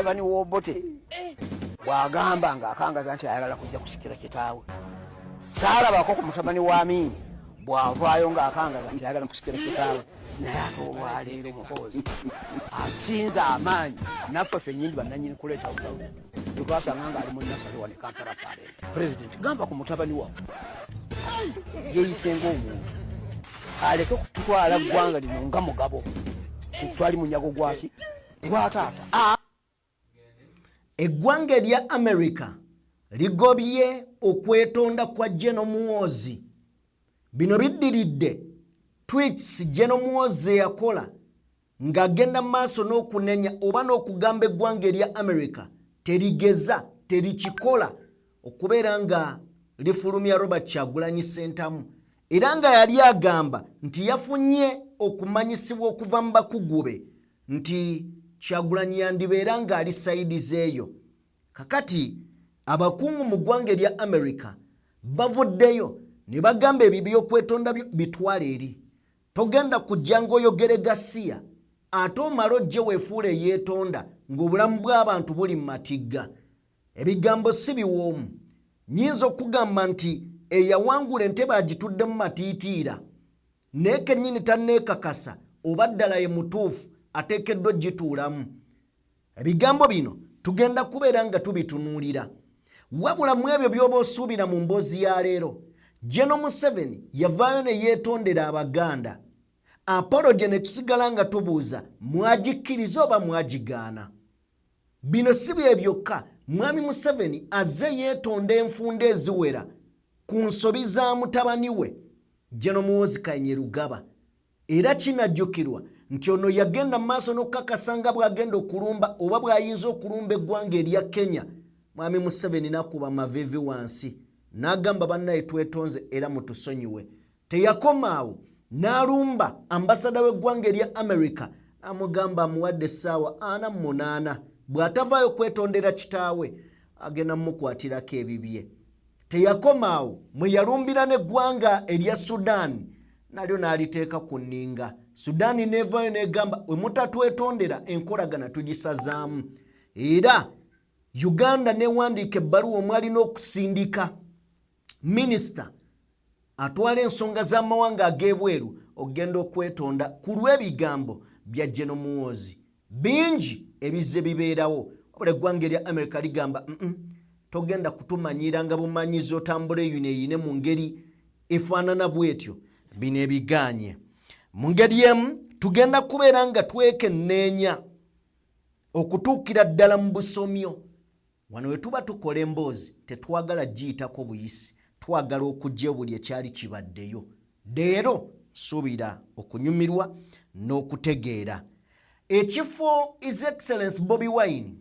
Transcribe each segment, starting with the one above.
mutabani w'Obote bw'agamba ng'akangaza nti ayagala kujja kusikira kitaawe. Saalabako ku mutabani wa Amini bw'avaayo ng'akangaza nti ayagala kusikira kitaawe. Naye ate olwaleero mukozi asinza amaanyi naffe ffennyini bannannyini kuleeta butabu twasanga ng'ali mu nasale wane Kampala Parade. Pulezidenti gamba ku mutabani wawe yeeyise ng'omuntu aleke kutwala ggwanga lino nga mugabo twali munyago gwaki gwa taata. Eggwanga erya America ligobye okwetonda kwa General Muhoozi. Bino biddiridde tweets General Muhoozi yakola ng'agenda maaso n'okunenya oba n'okugamba eggwanga erya America terigeza terikikola okubeera nga lifulumya Robert Kyagulanyi Ssentamu, era nga yali agamba nti yafunye okumanyisibwa okuva mu bakugu be nti Kyagulanyi yandibeera ng'ali saidiz eyo. Kakati abakungu mu ggwanga erya America bavuddeyo ne bagamba ebyo by'okwetonda bitwale eri. Togenda kujja ng'oyogere gasiya ate omala ojje weefuule yeetonda ng'obulamu bw'abantu buli mu matigga. Ebigambo si biwoomu. Nnyinza okugamba nti eyawangula entebe agitudde mu matiitiira naye kennyini tanneekakasa oba ddala ye mutuufu ateekeddwa gituulamu. Ebigambo bino tugenda kubeera nga tubitunuulira. Wabula mu ebyo by'oba osuubira mu mboozi ya leero, General Museveni yavaayo ne yeetondera Abaganda. Apology ne tusigala nga tubuuza mwagikkiriza oba mwagigaana. Bino si bye byokka, Mwami Museveni azze yeetonda enfunda eziwera ku nsobi za mutabani we General Muhoozi Kainerugaba. Era kinajjukirwa nti ono yagenda maaso n'okukakasa nga bw'agenda okulumba oba bw'ayinza okulumba eggwanga erya Kenya. Mwami Museveni n'akuba amavivi wansi n'agamba bannaye twetonze era mutusonyiwe. Teyakomaawo n'alumba ambasada w'eggwanga erya America n'amugamba amuwadde essaawa 48 bw'atavaayo kwetondera kitaawe agenda mukwatirako ebibye. Teyakomaawo mwe yalumbira n'eggwanga erya Sudan nalyo n'aliteeka ku nninga. Sudan neevaayo n'egamba we mutatwetondera enkolagana tugisazaamu. Era Uganda newandiika ebbaluwa omwalina okusindika minisita atwala ensonga z'amawanga ag'ebweru okugenda okwetonda ku lw'ebigambo bya General Muhoozi. Bingi ebizze bibeerawo wabula eggwanga erya America ligamba togenda kutumanyira nga bumanyizi otambula eyo eyine mu ngeri efaanana bwetyo. Bino ebiganye mu ngeri emu tugenda kubeera nga twekenneenya okutuukira ddala mu busomyo. Wano we tuba tukola emboozi tetwagala giyitako buyisi, twagala okujja buli ekyali kibaddeyo. Leero nsuubira okunyumirwa n'okutegeera ekifo His Excellency Bobi Wine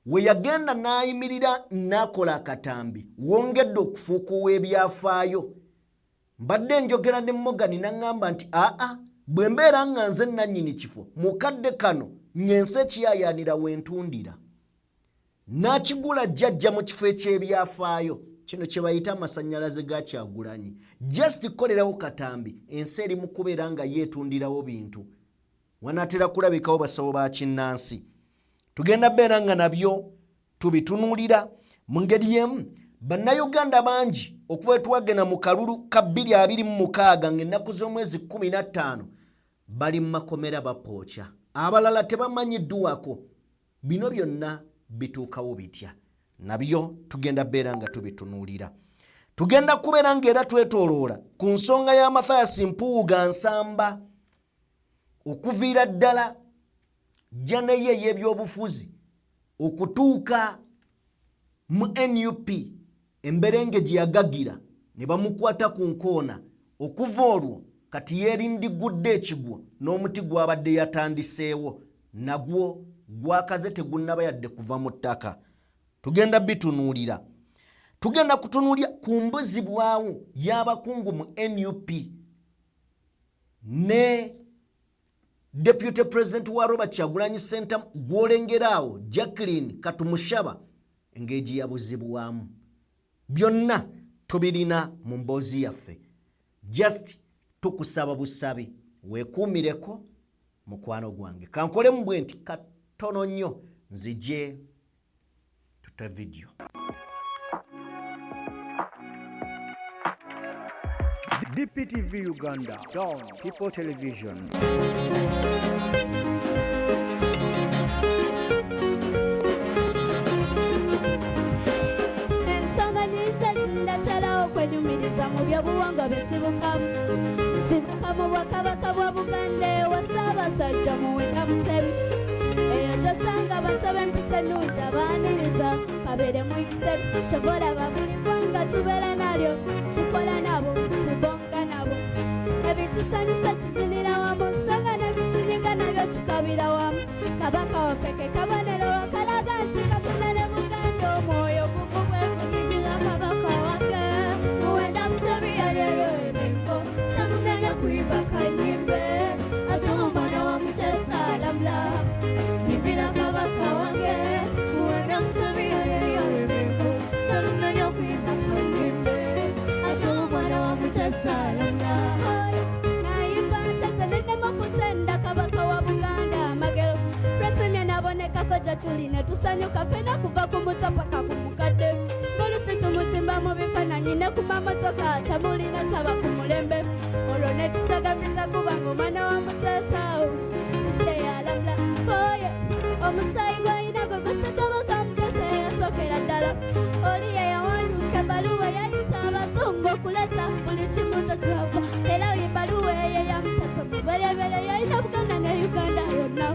we yagenda n'ayimirira n'akola akatambi wongedde okufuuka ow'ebyafaayo. Mbadde njogera ne Morgan n'aŋŋamba nti bwe mbeera nga nze nannyini kifo mukadde kano ngense ekiyaayaanira wentundira n'akigula jjajja mu kifo eky'ebyafaayo. Kino kye bayita amasannyalaze ga Kyagulanyi. Just kolerawo katambi ensi eri mu kubeera nga yeetundirawo bintu. Wanaatera kulabikawo basawo ba kinnansi. Tugenda beera nga nabyo tubitunuulira mu ngeri emu. Bannayuganda bangi okuva twagenda mu kalulu ka 2026 ng'ennaku z'omwezi 15 bali mu makomera bapookya. Abalala tebamanyiddwako. Bino byonna bituukawo bitya? Nabyo tugenda beera nga tubitunuulira. Tugenda kubeera ng'era twetooloola ku nsonga ya Mathias Mpuuga Nsamba okuviira ddala jjaneye ey'ebyobufuzi okutuuka mu NUP emberenge gye yagagira ne bamukwata ku nkoona. Okuva olwo kati yeerindigudde ekigwo n'omuti gw'abadde yatandiseewo nagwo gwakaze tegunnaba yadde kuva mu ttaka. Tugenda bitunuulira. Tugenda kutunuulya ku mbuzibwawo y'abakungu mu NUP ne Deputy President wa Robert Kyagulanyi Ssentamu gw'olengeraawo Jacqueline Katumushaba engeri yabuzibwamu. Byonna tubirina mu mboozi yaffe. Just tukusaba busabe weekuumireko mukwano gwange. Kankolemu bwe nti katono nnyo nzije tuta video. DPTV Uganda, Dawn People Television. Ensonga nyingi zindatera okwenyumiriza mu byobuwangwa besibukamu. Nsibuka mu Bwakabaka bwa Buganda ewa Ssaabasajja Muwenda Mutebi. Eyo gy'osanga abato b'empisa ennungi abaaniriza kabeere muyise. Kyobalaba buli ggwanga tubeera nalyo, tukola nabo, tubonga nabo. Ebitusanyusa tuzinira wamu, nsonga n'ebitunyiga nabyo tukabira wamu. Kabaka waffe ke kabonero akalaga nti Katonda ne Buganda omwoyo gumu bwe gunyumira Kabaka wange. Muwenda Mutebi yaliyo ebengo, tamunenya kuimba kanyimbe, ate omwana wa Muteesa alamula. Nyimbira Kabaka wange, Muwenda Mutebi yaliyo ebengo, tamunenya kuimba kanyimbe, ate omwana wa Muteesa alamula. Nayimba ntese nennema okutenda Kabaka wa Buganda amagero. Lwesimye nabonekako gye tuli ne tusanyuka ffenna kuva ku muto paka ku mukadde. Ng'olusi tumutimba mu bifaananyi ne ku mamotoka tamulina taba ku mulembe. Olwo ne tusagamiza kubanga omwana wa Muteesa tujje yalamula. Oye omusaayi gw'alina gwe gusa Kabaka Muteesa yasookera ddala. Oli ye yawandiika ebbaluwa yayita Abazungu okuleta buli kimu kye twava. Era ebbaluwa eyo yamuteesa omubereberye yalina Buganda ne Uganda yonna.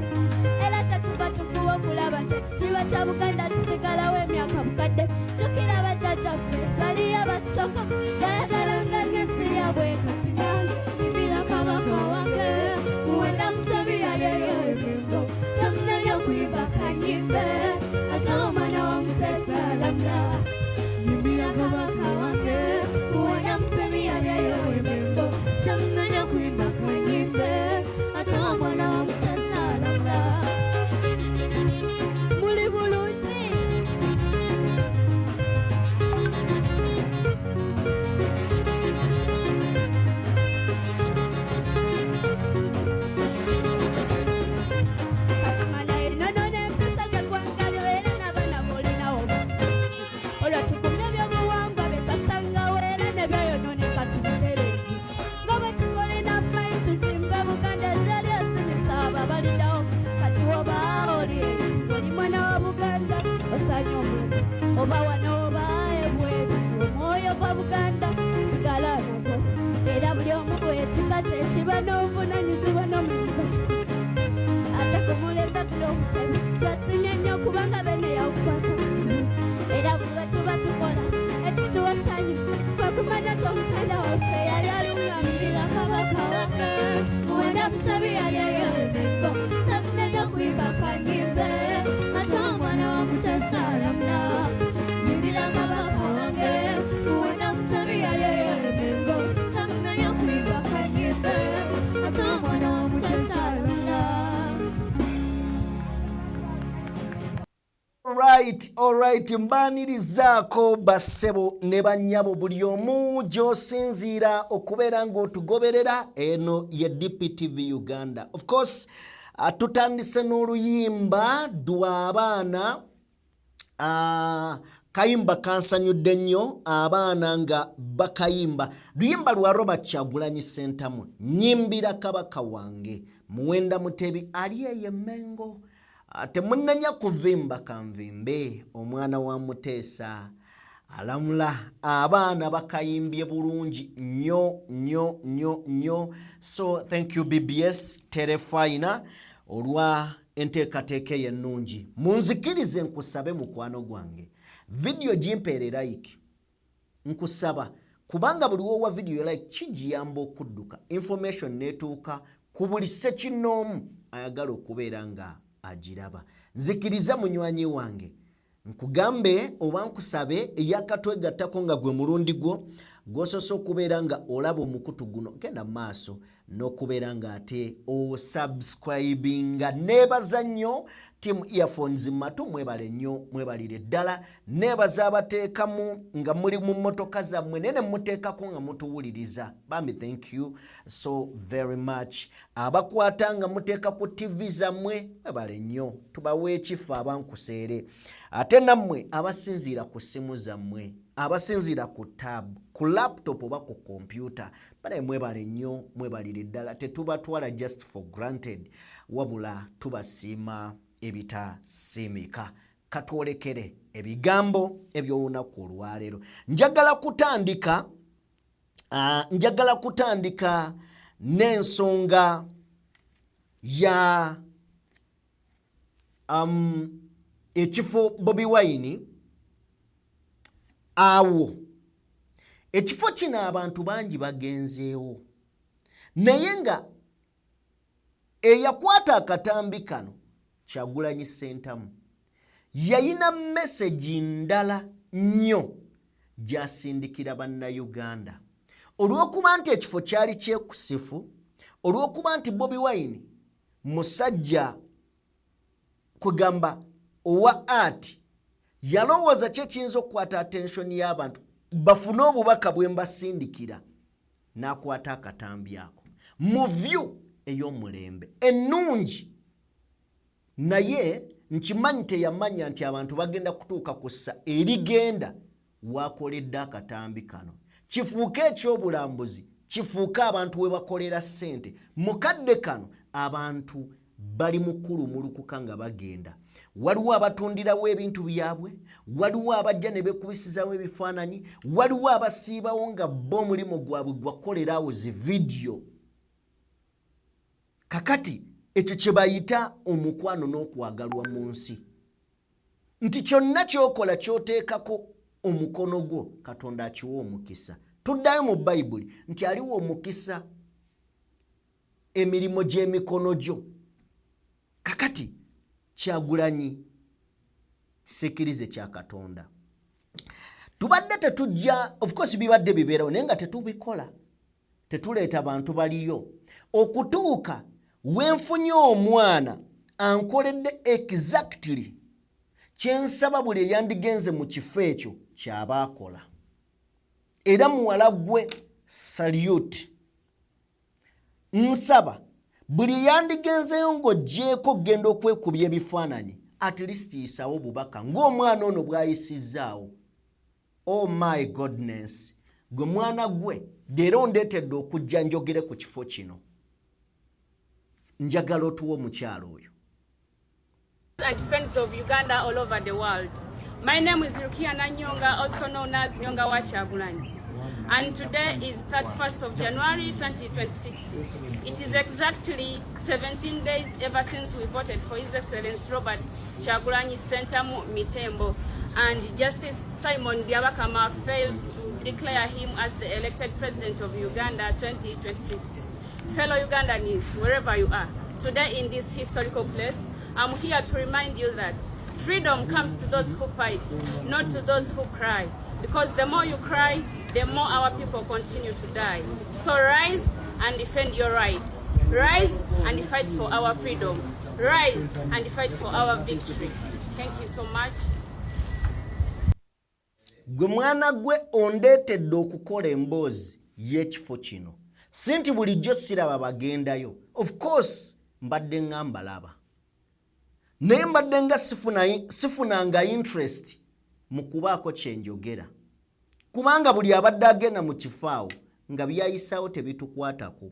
Era kyetuva tufuba okulaba nti ekitiibwa kya Buganda kisigalawo emyaka bukadde. Jjukira bajjajjaffe baliyo abatusooka bayagalanga n'ensi yaabwe kati nange nyimbira Kabaka wange. Muwenda Mutebi yaliyo ebengo, tamunenya kuimba kanyimbe, ate omwana wa Muteesa alamula. Nyimbira Kabaka wange, Muwenda Mutebi yaliyo ebengo, tamunenya kuimba kanyimbe, ate omwana wa Muteesa alamula. Muli bulungi? Katumanya enono n'empisa z'eggwanga lyo era n'abaana b'olinawo. Olwo tukumye ebyobuwangwa bye twasangawo era ne byoyonooneka tubitereevu. Nga bwe tukolera mmanyi tuzimbe Buganda egyali esimisa ababaliddawo. Kati oba oli eri oli mwana wa Buganda osaanye omwego, oba wano oba ebweru omwoyo gwa Buganda sigala nagwo. Era buli omu bw'ekika kye kiba n'obuvunaanyizibwa n'omulimu gwekikuba. Ate ku mulembe guno Mutebi twasimye nnyo kubanga bene yawukwasa mukulu. Era buli lwe tuba tukola ekituwa ssanyu kwe kumanya nti omutanda waffe yali aluŋŋamirira Kabaka wange. Muwenda Mutebi yaliyo ebengo, tamunenya kuimba kanyimbe, ate omwana wa Muteesa alamula. Nyimbira Kabaka wange, Muwenda Mutebi yaliyo ebengo, tamunenya kuimba kanyimbe, ate omwana wa Muteesa alamula. Alright, mbanirizaako bassebo ne bannyabo buli omu gy'osinziira okubeera ng'otugoberera. Eno ye DPTV Uganda. Of course, tutandise n'oluyimba lw'abaana. Kayimba kansanyudde nnyo, abaana nga bakayimba. Luyimba lwa Robert Kyagulanyi Ssentamu, Nyimbira Kabaka wange. Muwenda Mutebi ali eyo Mengo. Temunenya kuvimba kanvimbe, omwana wa Muteesa alamula. Abaana bakayimbye bulungi nnyo. So thank you BBS Terefina olwa enteekateeka ennungi. Munzikirize nkusabe mukwano gwange, video gimpeere like, nkusaba, kubanga buli wowa video like kijiyamba okudduka, information netuuka ku buli ssekinnoomu ayagala okubeera nga agiraba. Nzikiriza munywanyi wange, nkugambe oba nkusabe eyakatwegattako nga gwe mulundi gwo gwosoose okubeera nga olaba omukutu guno, genda maaso n'okubeera nga ate osubscribinga. Neebaza nnyo Team earphones matu mwebale nnyo mwebalire ddala nebaza abateekamu nga muli mu mmotoka zammwe nene muteekako nga mutuwuliriza bambi thank you so very much abakwata nga muteeka ku TV zammwe mwebale nnyo tubawe ekifa abankuseere ate nammwe abasinziira ku simu zammwe abasinziira ku tab ku laptop oba ku computer bale mwebale nnyo mwebalire ddala tetubatwala just for granted wabula tubasiima ebitasiimika katwolekere ebigambo eby'olunaku olwaleero njagala kutandika n'ensonga ya ekifo Bobi Wine awo ekifo kino abantu bangi bagenzeewo naye nga eyakwata akatambi kano Kyagulanyi Ssentamu yayina message ndala nnyo gy'asindikira bannayuganda olw'okuba nti ekifo kyali kyekusifu olw'okuba nti Bobi Wine musajja kugamba owa art yalowooza kye kiyinza okukwata attention y'abantu bafune obubaka bwe mbasindikira n'akwata akatambi ako mu view ey'omulembe ennungi naye nkimanyi teyamanya nti abantu bagenda kutuuka ku ssa erigenda wakoledde akatambi kano kifuuke ekyobulambuzi kifuuke abantu we bakolera ssente mukadde kano abantu bali mukulumulukuka nga bagenda waliwo abatundirawo ebintu byabwe waliwo abajja ne bekubisizawo ebifaananyi waliwo abasiibawo nga bo omulimu gwabwe gwakolerawo zi vidiyo kakati ekyo kye bayita omukwano n'okwagalwa mu nsi nti kyonna ky'okola ky'oteekako omukono gwo Katonda akiwa omukisa tuddayo mu Bayibuli nti aliwo omukisa emirimu gy'emikono gyo kakati Kyagulanyi sikirize kya Katonda tubadde tetujja of course bibadde bibeerawo naye nga tetubikola tetuleeta abantu baliyo okutuuka wenfunye omwana ankoledde exactly kyensaba buli eyandigenze mu kifo ekyo kyabaakola era muwala gwe salute nsaba buli yandigenzeyo ng'oggyeko genda okwekubya ebifaananyi at least yisawo obubaka ng'omwana ono bw'ayisizzaawo oh my goodness gwe mwana gwe leero ondeetedde okujja njogere ku kifo kino njagala otuwa omukyalo oyo and friends of Uganda all over the world. My name is Rukia Nanyonga, also known as Nyonga wa Kyagulanyi. And today is 31st of January 2026. It is exactly 17 days ever since we voted for His Excellency Robert Kyagulanyi Ssentamu Mitembo. And Justice Simon Byabakama failed to declare him as the elected president of Uganda 2026. Fellow Ugandans, wherever you are, today in this historical place, I'm here to remind you that freedom comes to those who fight, not to those who cry. Because the more you cry, the more our people continue to die. So rise and defend your rights. Rise and fight for our freedom. Rise and fight for our victory. Thank you so much. Gwe mwana gwe ondeetedde okukola emboozi y'ekifo kino. Sinti bulijjo siraba bagendayo. Of course, mbadde ngamba laba. Naye mbadde nga sifunanga interest mu kubaako kye njogera. Kubanga buli abadde agenda mu kifaawo nga byayisaawo tebitukwatako.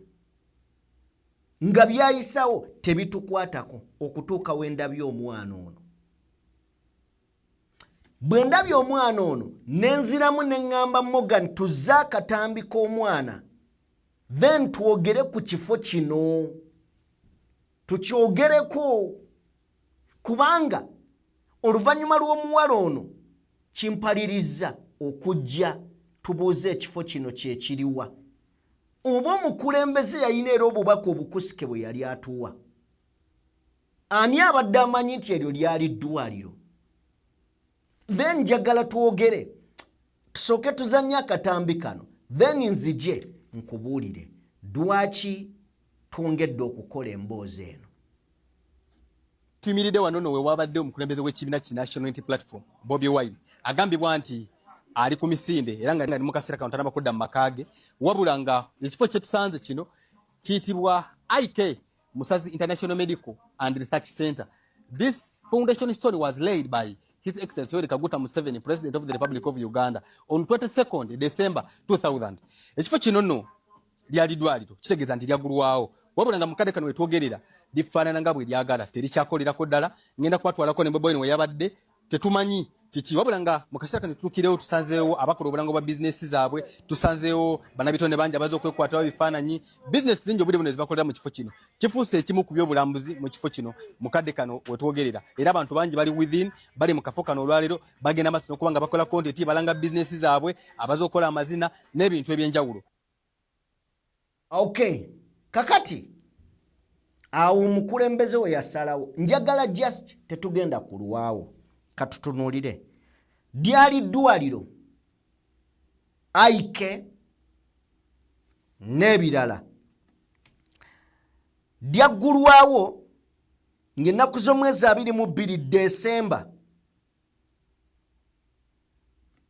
Nga byayisaawo tebitukwatako okutuuka we ndabye omwana ono. Bwe ndabye omwana ono nenziramu ne ŋŋamba Morgan tuzze akatambi k'omwana then twogere ku kifo kino. Tukyogereko kubanga oluvannyuma lw'omuwala ono kimpaliriza okujja tubuuze ekifo kino kyekiriwa. Oba omukulembeze yayina era obubaka obukusike bwe yali atuwa. Ani abadde amanyi nti eryo lyali ddwaliro? Then njagala twogere tusooke tuzanye akatambi kano then nzije nkubuulire lwaki twongedde okukola emboozi eno. Tuyimiride wano nno we wabadde omukulembeze w'ekibiina ki National Unity Platform Bobi Wine agambibwa nti ali ku misinde era nga ali mu kaseera kano tanaba kudda mu maka ge wabula nga ekifo kye tusanze kino kiyitibwa IK Musazi International Medical and Research Center. This foundation stone was laid by His Excellency Yoweri Kaguta Museveni, President of the Republic of Uganda, on 22nd December 2000. Ekifo kino nno lyali ddwaliro kitegeeza nti lyaggulwawo wabula nga mukadde kano wetwogerera lifaanana nga bwe lyagala terikyakolerako ddala ngenda kubatwalako ne Bobi Wine we yabadde tetumanyi kiki wabula nga mu kaseera kano tutuukirewo tusanzeewo abakola obulango bwa bizinesi zaabwe tusanzeewo bannabitonde bangi abaza okwekwatawo bifaananyi bizinesi zingi obudde buno zibakolera mu kifo kino kifuuse ekimu ku byobulambuzi mu kifo kino mukadde kano wetwogerera era abantu bangi bali within bali mu kafo kano olwaleero bagenda maaso n'okuba nga bakola kontenti balanga bizinesi zaabwe abaza okukola amazina n'ebintu ebyenjawulo. Okay, kakati awo omukulembeze we yasalawo njagala just tetugenda kulwawo katutunulire lyali ddwaliro IK n'ebirala lyaggulwawo ng'ennaku z'omwezi 22 Desemba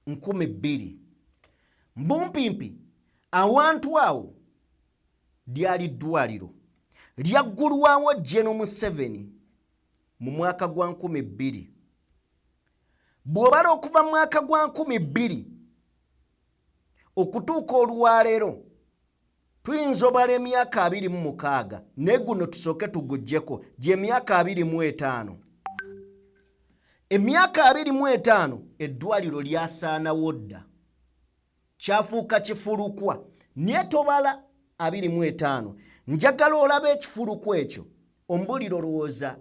2000 mbumpimpi awantu awo lyali ddwaliro lyaggulwawo General Museveni mu mwaka gwa 2000 bw'obala okuva mu mwaka gwa 2000 okutuuka olwaleero tuyinza obala emyaka 26 naye guno tusooke tuguggyeko gy'emyaka 25 emyaka 25 eddwaliro lyasaanawo dda kyafuuka kifulukwa naye tobala 25 njagala olaba ekifulukwa ekyo ombuliro lowooza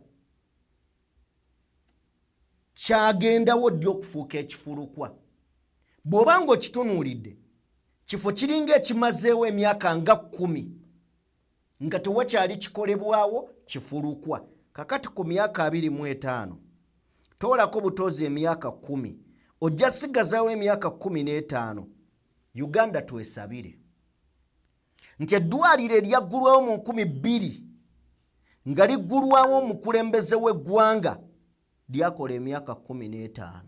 kyagendawo ddi okufuuka ekifulukwa bw'oba ng'okitunuulidde kifo kiringa ekimazeewo emyaka nga 10 nga tewakyali kikolebwawo kifulukwa kakati ku myaka 25 toolako butoozi emyaka 10 ojja sigazaawo emyaka 15 Uganda twesabire nti eddwaliro eryaggulwawo mu 2000 nga liggulwawo omukulembeze w'eggwanga lyakola emyaka 15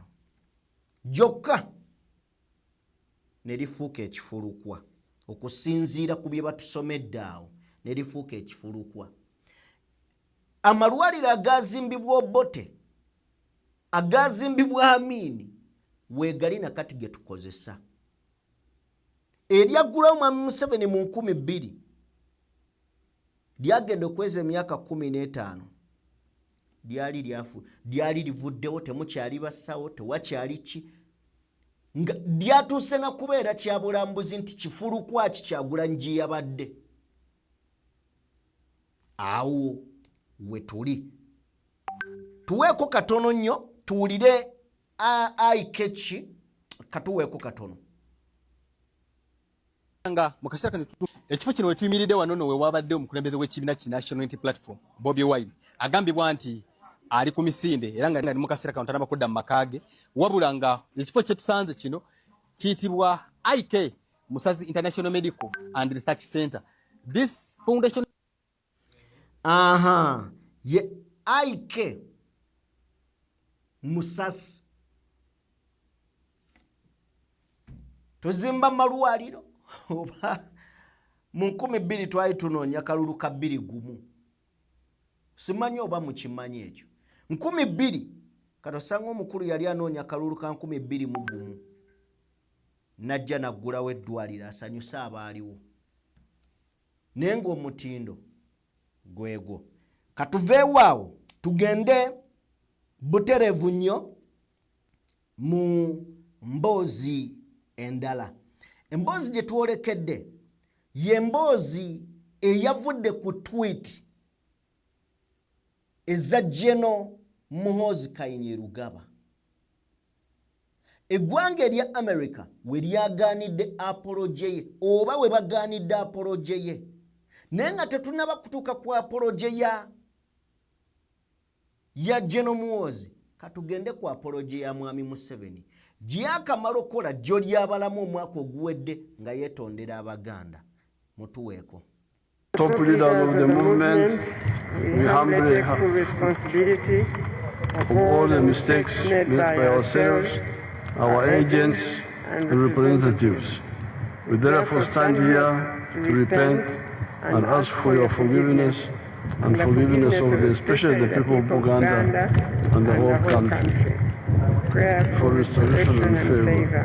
gyokka ne lifuuka ekifulukwa okusinziira ku bye batusomedde awo ne lifuuka ekifulukwa. Amalwaliro agaazimbibwa Obote agaazimbibwa Amini weegali nakati ge tukozesa eryaggulwawo Mwami Museveni mu 2000 lyagenda okweza emyaka 15 lyali livuddewo temukyali bassawo tewakyali ki nga lyatuuse na kubeera kyabulambuzi nti kifulukwa Kyagulanyi gye yabadde awo we tuli tuweeko katono nnyo tuwulire aikechi katuweeko katono nga mu kaseera kano ekifo kino wetuyimiridde wano nno we wabadde omukulembeze w'ekibiina ki National Unity Platform Bobi Wine agambibwa nti ali ku misinde era nga ali mu kaseera kano tanaba kudda mu maka ge wabula nga ekifo kye tusanze kino kiyitibwa IK Musazi International Medical and Research Center. This foundation ye IK Musazi tuzimba malwaliro oba mu 2000 twali tunoonya kalulu ka 21 simanyi oba mukimanyi ekyo 2000 katosanga omukulu yali anoonya kalulu ka 21 najja naggulawo eddwaliro asanyusa abaaliwo naye ng'omutindo gwegwo katuveewo awo tugende buterevu nnyo mu mboozi endala. Emboozi gye twolekedde ye mboozi eyavudde ku tweet eza General Muhoozi Kainerugaba. Eggwanga erya America we lyagaanidde apology ye oba we bagaanidde apology ye naye nga tetunaba kutuuka ku apology ya General Muhoozi katugende ku apology ya Mwami Museveni gyakamala okola jjo lyabalamu omwaka oguwedde nga yeetondera Abaganda mutuweeko. top leaders of the movement, we humbly take full responsibility of all the mistakes made by ourselves, our agents, and representatives. We therefore stand here to repent and ask for your forgiveness and forgiveness of especially the people of Uganda and the whole country. Prayer for restoration and favor.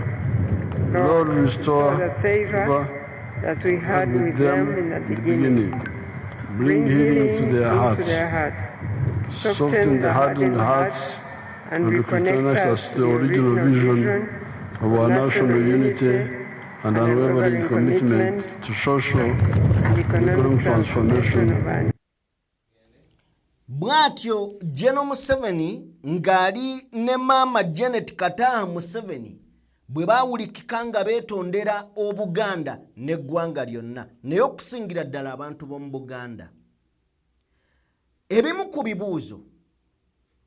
Lord, restore the favor that we had with them in the beginning. Bring healing to their hearts. Soften the hardened hearts and reconnect us to the original vision of our national unity and unwavering commitment to social and economic transformation. Bwatyo General Museveni ngali ne mama Janet Kataha Museveni bwe bawulikika nga beetondera Obuganda n'eggwanga lyonna naye okusingira ddala abantu b'omu Buganda. Ebimu ku bibuuzo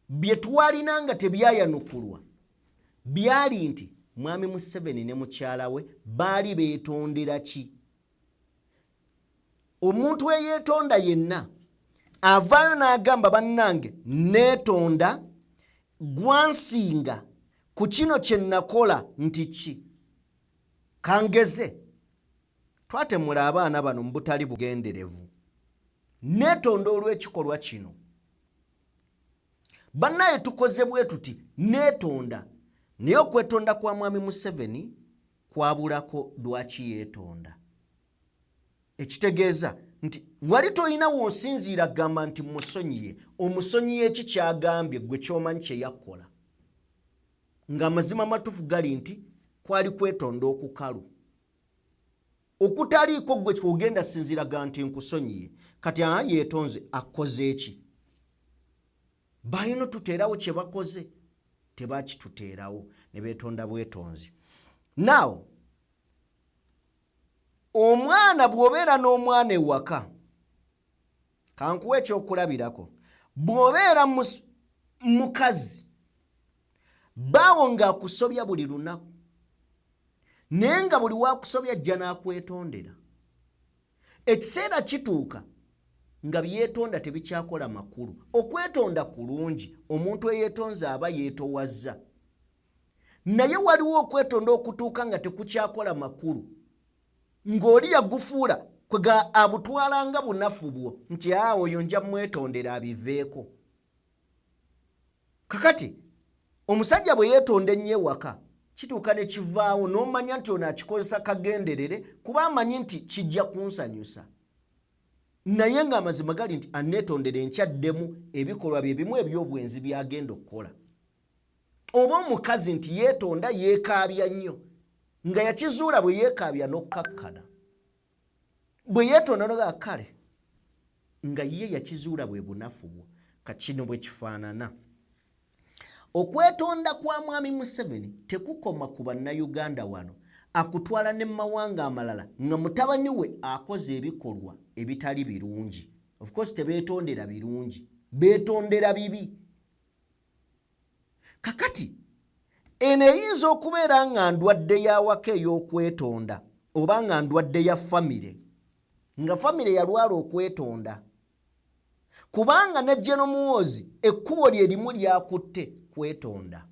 bye twalina nga tebyayanukulwa byali nti mwami Museveni ne mukyala we baali beetondera ki? Omuntu eyeetonda yenna avaayo n'agamba bannange neetonda gwansinga ku kino kye nakola nti ki? Kangeze twatemula abaana bano mu butali bugenderevu. Neetonda olw'ekikolwa kino. Bannaye tukoze bwe tuti neetonda. Naye okwetonda kwa mwami Museveni kwabulako lwaki yeetonda. Ekitegeeza nti wali toyina w'osinziira gamba nti musonyiye. Omusonyiye eki kyagambye gwe ky'omanyi kye yakola. Ng'amazima matuufu gali nti kwali kwetonda okukalu. Okutaliiko gwe ky'ogenda sinziiraga nti nkusonyiye. Kati yeetonze akoze eki? Bayino tuteerawo kye bakoze. Tebakituteerawo ne beetonda bwetonzi. Now, omwana bw'obeera n'omwana ewaka, kankuwa ekyokulabirako, bw'obeera mukazi, baawo ng'akusobya buli lunaku, naye nga buli waakusobya ajja n'akwetondera. Ekiseera kituuka nga byetonda tebikyakola makulu. Okwetonda kulungi, omuntu eyeetonze aba yeetowazza. Naye waliwo okwetonda okutuuka nga tekukyakola makulu, ng'oli yagufuula kwega abutwalanga bunafu bwo nti oyo nja mwetondera abiveeko. Kakati omusajja bwe yeetonda ennyo ewaka, kituuka ne kivaawo n'omanya nti ono akikozesa kagenderere kuba amanyi nti kijja kunsanyusa. Naye ng'amazima gali nti aneetondera enkyaddemu ebikolwa bye bimu eby'obwenzi byagenda okukola. Oba omukazi nti yeetonda yeekaabya nnyo, nga yakizuula bwe yeekaabya n'okkakkana. Bwe yeetonda noga kale, nga ye yakizuula bwe bunafu bwo. Kino bwe kifaanana. Okwetonda kwa mwami Museveni tekukoma ku bannayuganda wano, akutwala ne mawanga amalala nga mutabani we akoze ebikolwa ebitali birungi. Of course tebeetondera birungi, beetondera bibi. Kakati eno eyinza okubeera nga ndwadde ya waka ey'okwetonda oba nga ndwadde ya famire, nga famire yalwala okwetonda. Kubanga ne General Muhoozi ekkubo lye limu lyakutte kwetonda.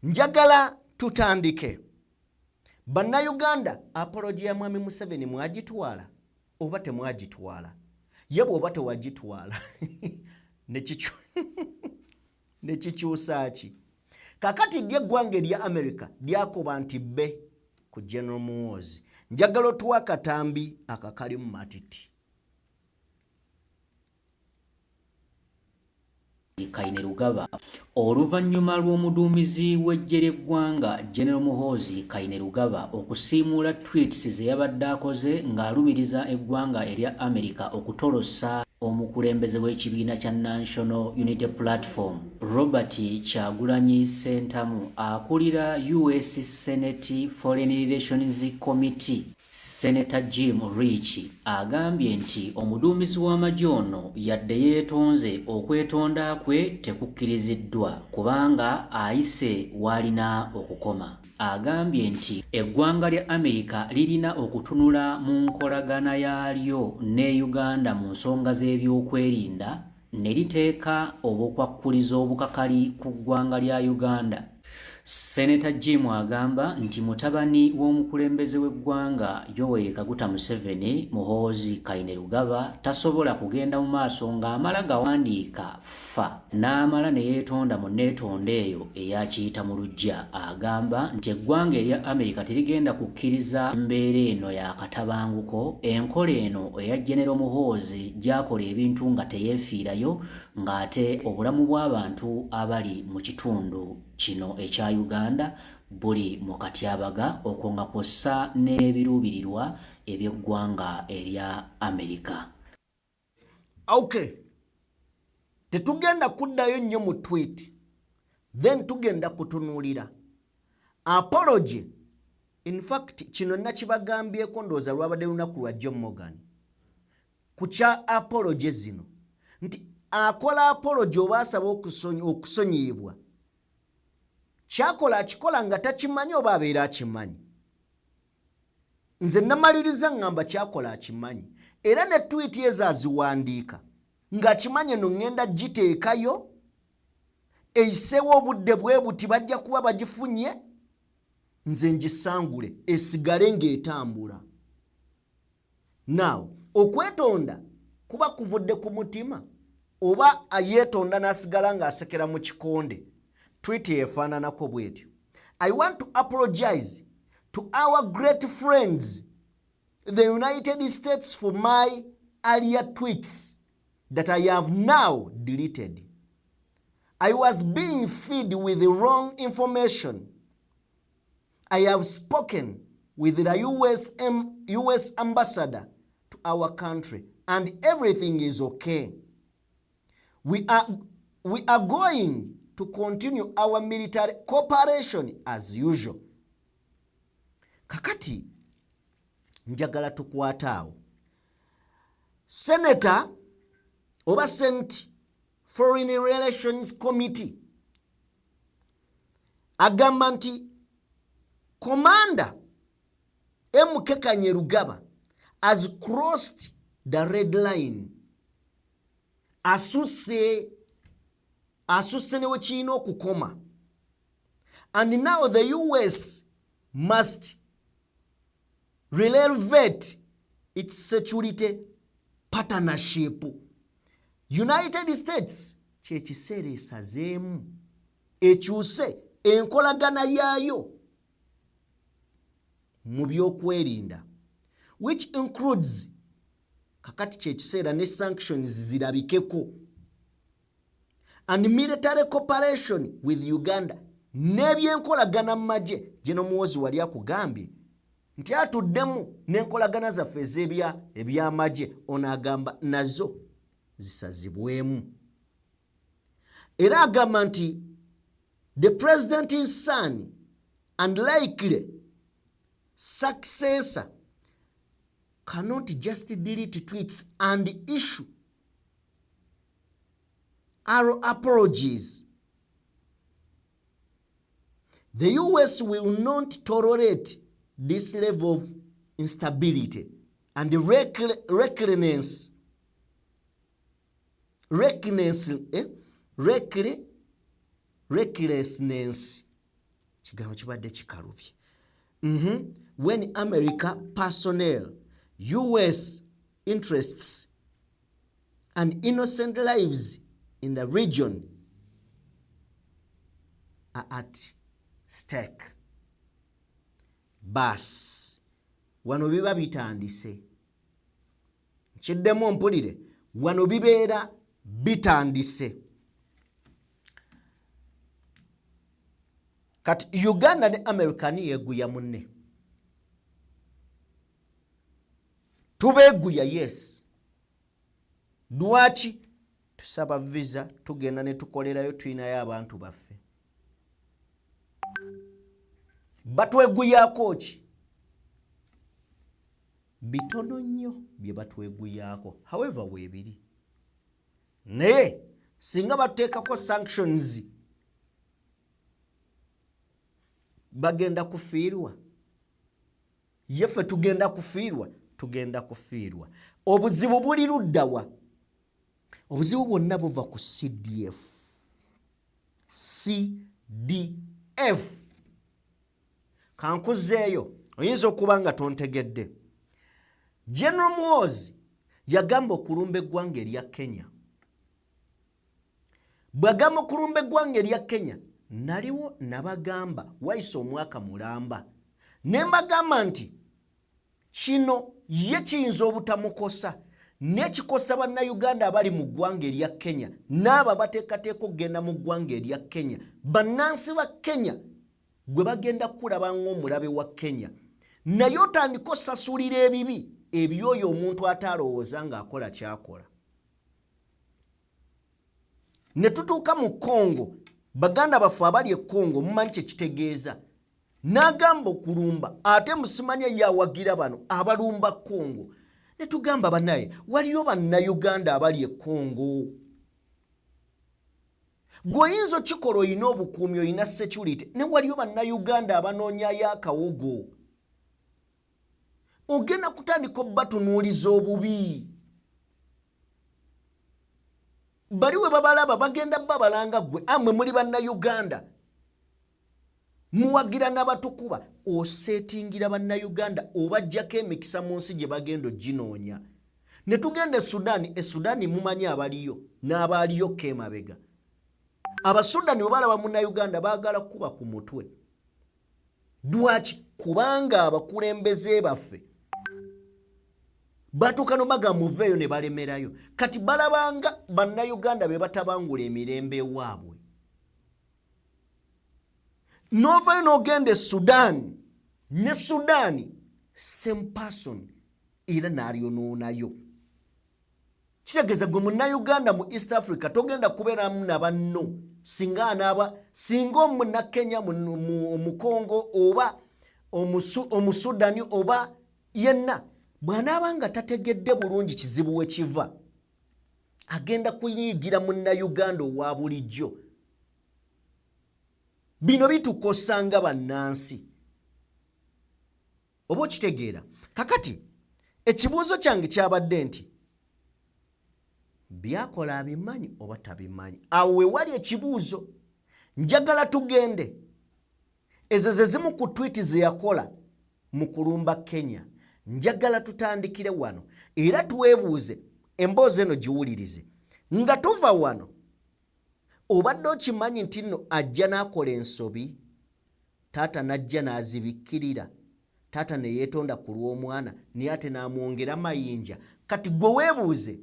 Njagala tutandike. Bannayuganda, apology ya mwami Museveni mwagitwala oba temwagitwala? Ye bw'oba tewagitwala nekikyusa ki? Kakati ly'eggwanga erya America lyakuba nti bbe ku General Muhoozi. Njagala otuwa akatambi akakali mu matiti. Kainerugaba oluvannyuma lw'omuduumizi w'eggye ly'eggwanga General Muhoozi Kainerugaba okusiimuula tweets ze yabadde akoze ng'alumiriza eggwanga erya America okutolosa omukulembeze w'ekibiina kya National Unity Platform Robert Kyagulanyi Ssentamu akulira US Senate Foreign Relations Committee Senator Jim Rich agambye nti omuduumizi w'amagye ono yadde yeetonze okwetonda kwe tekukkiriziddwa kubanga ayise w'alina okukoma. Agambye nti eggwanga lya Amerika lirina okutunula mu nkolagana yaalyo ne Uganda mu nsonga z'ebyokwerinda ne liteeka obukwakkulizo obukakali ku ggwanga lya Uganda. Senator Jim agamba nti mutabani w'omukulembeze w'eggwanga Yoweri Kaguta Museveni Muhoozi Kainerugaba tasobola kugenda mu maaso ng'amala gawandiika fa n'amala ne yeetonda mu neetonda eyo eyakiyita mu luggya. Agamba nti eggwanga erya Amerika terigenda kukkiriza mbeera eno ya katabanguko, enkola eno eya General Muhoozi gy'akola ebintu nga teyeefiirayo ng'ate obulamu bw'abantu abali mu kitundu kino ekya Uganda buli mu katyabaga okwonga kw'ossa n'ebiruubirirwa eby'eggwanga erya Amerika. Okay. Tetugenda kuddayo nnyo mu tweet. Then tugenda kutunuulira. Apology. In fact, kino nakibagambyeko ndowooza lwabadde lunaku lwa John Morgan. Kukya apology zino. Nti akola apology oba asaba okusonyiyibwa. Kyakola akikola nga takimanyi oba abeera akimanyi. Nze namaliriza ngamba kyakola akimanyi. Era ne tweet ezo aziwandiika nga akimanyi no ngenda giteekayo eisewo obudde bwe buti bajja kuba bagifunye nze ngisangule esigale ng'etambula. Now okwetonda kuba kuvudde ku mutima oba ayeetonda n'asigala ng'asekera mu kikonde. Tweet efaananako bwetyo. I want to apologize to our great friends, the United States, for my earlier tweets that I have now deleted. I was being fed with the wrong information. I have spoken with the US ambassador to our country and everything is okay. We are going to continue our military cooperation as usual. Kakati njagala tukwata awo. Senator oba Senate Foreign Relations Committee agamba nti Commander MK Kainerugaba has crossed the red line. Asuse newe kirina okukoma. And now the US must relevate its security partnership. United States kyekiseera esazeemu ekyuse enkolagana yaayo mu byokwerinda, which includes kakati kyekiseera ne sanctions zirabikeko and military cooperation with Uganda n'ebyenkolagana mu magye. General Muhoozi wali akugambye nti atuddemu n'enkolagana zaffe eby'amagye, ono agamba nazo zisazibwemu. Era agamba nti the president's son and likely successor cannot just delete tweets and issue our apologies. The US will not tolerate this level of instability and recklessness. Kigambo kibadde kikalubye. When America personnel, US interests and innocent lives in the region are at stake. Bas wano biba bitandise. Kiddemu mpulire wano bibeera bitandise. Kati Uganda ne America ni yeguya munne. Tubeguya yes. Lwaki tusaba visa tugenda ne tukolerayo tuyinayo abantu baffe. Batweguyako ki? bitono nnyo bye batweguyaako. However weebiri naye singa bateekako sanctions bagenda kufiirwa. Yeffe tugenda kufiirwa. Obuzibu buli luddawa? Obuzibu bwonna buva ku CDF. Kankuzeeyo oyinza okuba nga tontegedde. General Muhoozi yagamba okulumba eggwanga erya Kenya. Bwagamba okulumba eggwanga erya Kenya, naliwo nabagamba wayise omwaka mulamba. Ne mbagamba nti kino ye kiyinza obutamukosa, n'ekikosa bannayuganda abali mu ggwanga erya Kenya, n'abo bateekateeka okugenda mu ggwanga erya Kenya, bannansi ba Kenya gwe bagenda kulaba ng'omulabe wa Kenya. Naye otandika osasulira ebibi ebyoyo omuntu atalowooza ng'akola kyakola. Ne tutuuka mu Congo, baganda baffe abali e Congo mumanyi kye kitegeeza. N'agamba okulumba ate musimanya yawagira bano abalumba Congo. Ne tugamba bannaye waliyo bannayuganda abali e Congo. Gwoyinza okikola oyina obukuumi oyina security, ne waliyo bannayuganda abanoonyayo akawogo. Ogenda kutandika obatunuuliza obubi. Baliwe babalaba bagenda babalanga gwe amwe muli bannayuganda. Muwagira n'abatukuba osetingira bannayuganda obajjako emikisa mu nsi gye bagenda oginoonya. Ne tugenda e Sudani mumanyi abaliyo n'abaliyo kemabega. Abasudani bwe balaba munnayuganda baagala kuba ku mutwe. Lwaki? Kubanga abakulembeze baffe batuuka nobaga muveeyo ne balemerayo. Kati balabanga bannayuganda be batabangula emirembe ewaabwe. Novayo n'ogenda e Sudan, ne Sudani same person era n'alyonoonayo. Kitegeeza gwe munnayuganda mu East Africa togenda kubeeramu na banno singa omunnakenya mu Congo oba omusudani oba yenna bw'anaaba nga tategedde bulungi kizibu we kiva, agenda kunyiigira munnayuganda owa bulijjo. Bino bitukosanga bannansi. Oba okitegeera? Kakati ekibuuzo kyange kyabadde nti byakola abimanyi oba tabimanyi? Awo we wali ekibuuzo. Njagala tugende ezo ze zimu ku tweet ze yakola mu kulumba Kenya. Njagala tutandikire wano era tuweebuuze emboozi eno giwulirize. Nga tuva wano obadde okimanyi nti nno ajja n'akola ensobi, taata n'ajja n'azibikkirira, taata ne yeetonda ku lw'omwana naye ate n'amwongera mayinja. Kati gwe weebuuze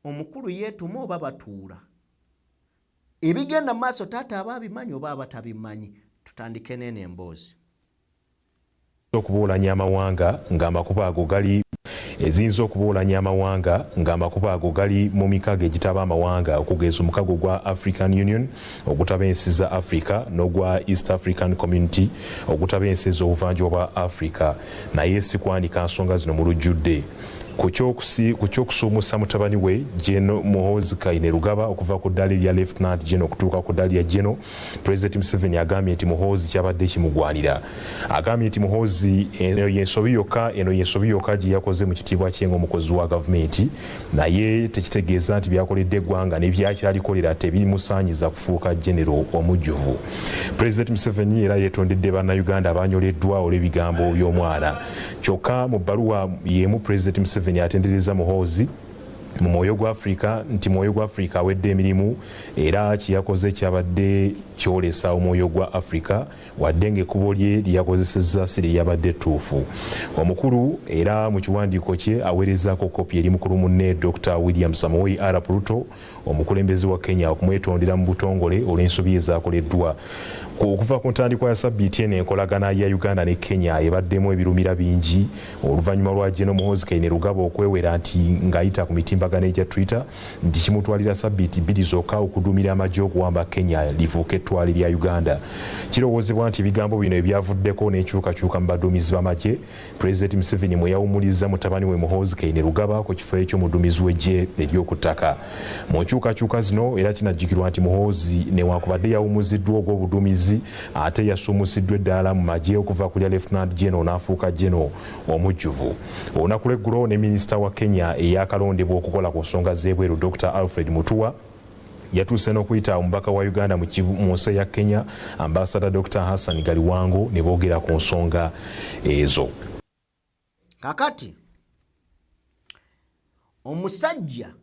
omukulu yeetuma oba batuula? Ebigenda maaso taata aba abimanyi oba abatabimanyi? Tutandike n'eno emboozi. Okubuulanya amawanga ng'amakubo ago gali eziyinza okubuulanya amawanga ng'amakubo ago gali mu mikago egitaba amawanga okugeza omukago gwa African Union ogutaba ensi za Africa n'ogwa East African Community ogutaba ensi ez'obuvanjuba bwa Africa, naye si kwanika nsonga zino mu lujjudde. Ku kyokusuumusa mutabani we General Muhoozi Kainerugaba okuva ku ddaali lya Lieutenant General okutuuka ku ddaali lya General, President Museveni agambye nti Muhoozi kyabadde kimugwanira. Agambye nti Muhoozi eno y'ensobi yokka gye yakoze mu kitiibwa kye ng'omukozi wa gavumenti, naye tekitegeeza nti byakoledde eggwanga ne byakyalikolera tebimusaanyiza kufuuka General omujjuvu. President Museveni era yeetondedde bannayuganda abanyoleddwa olw'ebigambo by'omwana. Kyokka mu bbaluwa y'emu President Museveni atendereza Muhoozi mu mwoyo gwa Africa nti mwoyo gwa Africa awedde emirimu era kiyakoze kyabadde kyolesa omwoyo gwa Africa wadde ng'ekkubo lye lyakozesezza si lyabadde ttuufu. Omukulu era mu kiwandiiko kye aweerezaako kopi eri mukulu munne Dr. William Samoei Arap Ruto omukulembeze wa Kenya okumwetondera mu butongole olw'ensobi ezaakoleddwa. Okuva ku ntandikwa ya sabbiiti eno enkolagana ya Uganda ne Kenya ebaddemu ebirumira bingi oluvannyuma lwa General Muhoozi Kainerugaba okwewera nti ng'ayita ku mitimbagano egya Twitter nti kimutwalira sabbiiti bbiri zokka okudumira amagye okuwamba Kenya lifuuke ettwale lya Uganda. Kirowoozebwa nti ebigambo bino ebyavuddeko n'enkyukakyuka mu baduumizi b'amagye, Pulezidenti Museveni mwe yawumuliza mutabani we Muhoozi Kainerugaba ku kifo eky'omuduumizi w'eggye ery'oku ttaka. Mu nkyukakyuka zino era kinajjukirwa nti Muhoozi newankubadde yawumuziddwa ogw'obuduumizi ate yasumusiddwa eddaala mu magye okuva ku lya Lieutenant General n'afuuka General omujjuvu. Olunaku lw'eggulo ne Minisita wa Kenya eyakalondebwa okukola ku nsonga z'ebweru Dr. Alfred Mutua yatuuse n'okuyita omubaka wa Uganda mu nsi ya Kenya Ambassador Dr. Hassan Galiwango ne boogera ku nsonga ezo. Kakati omusajja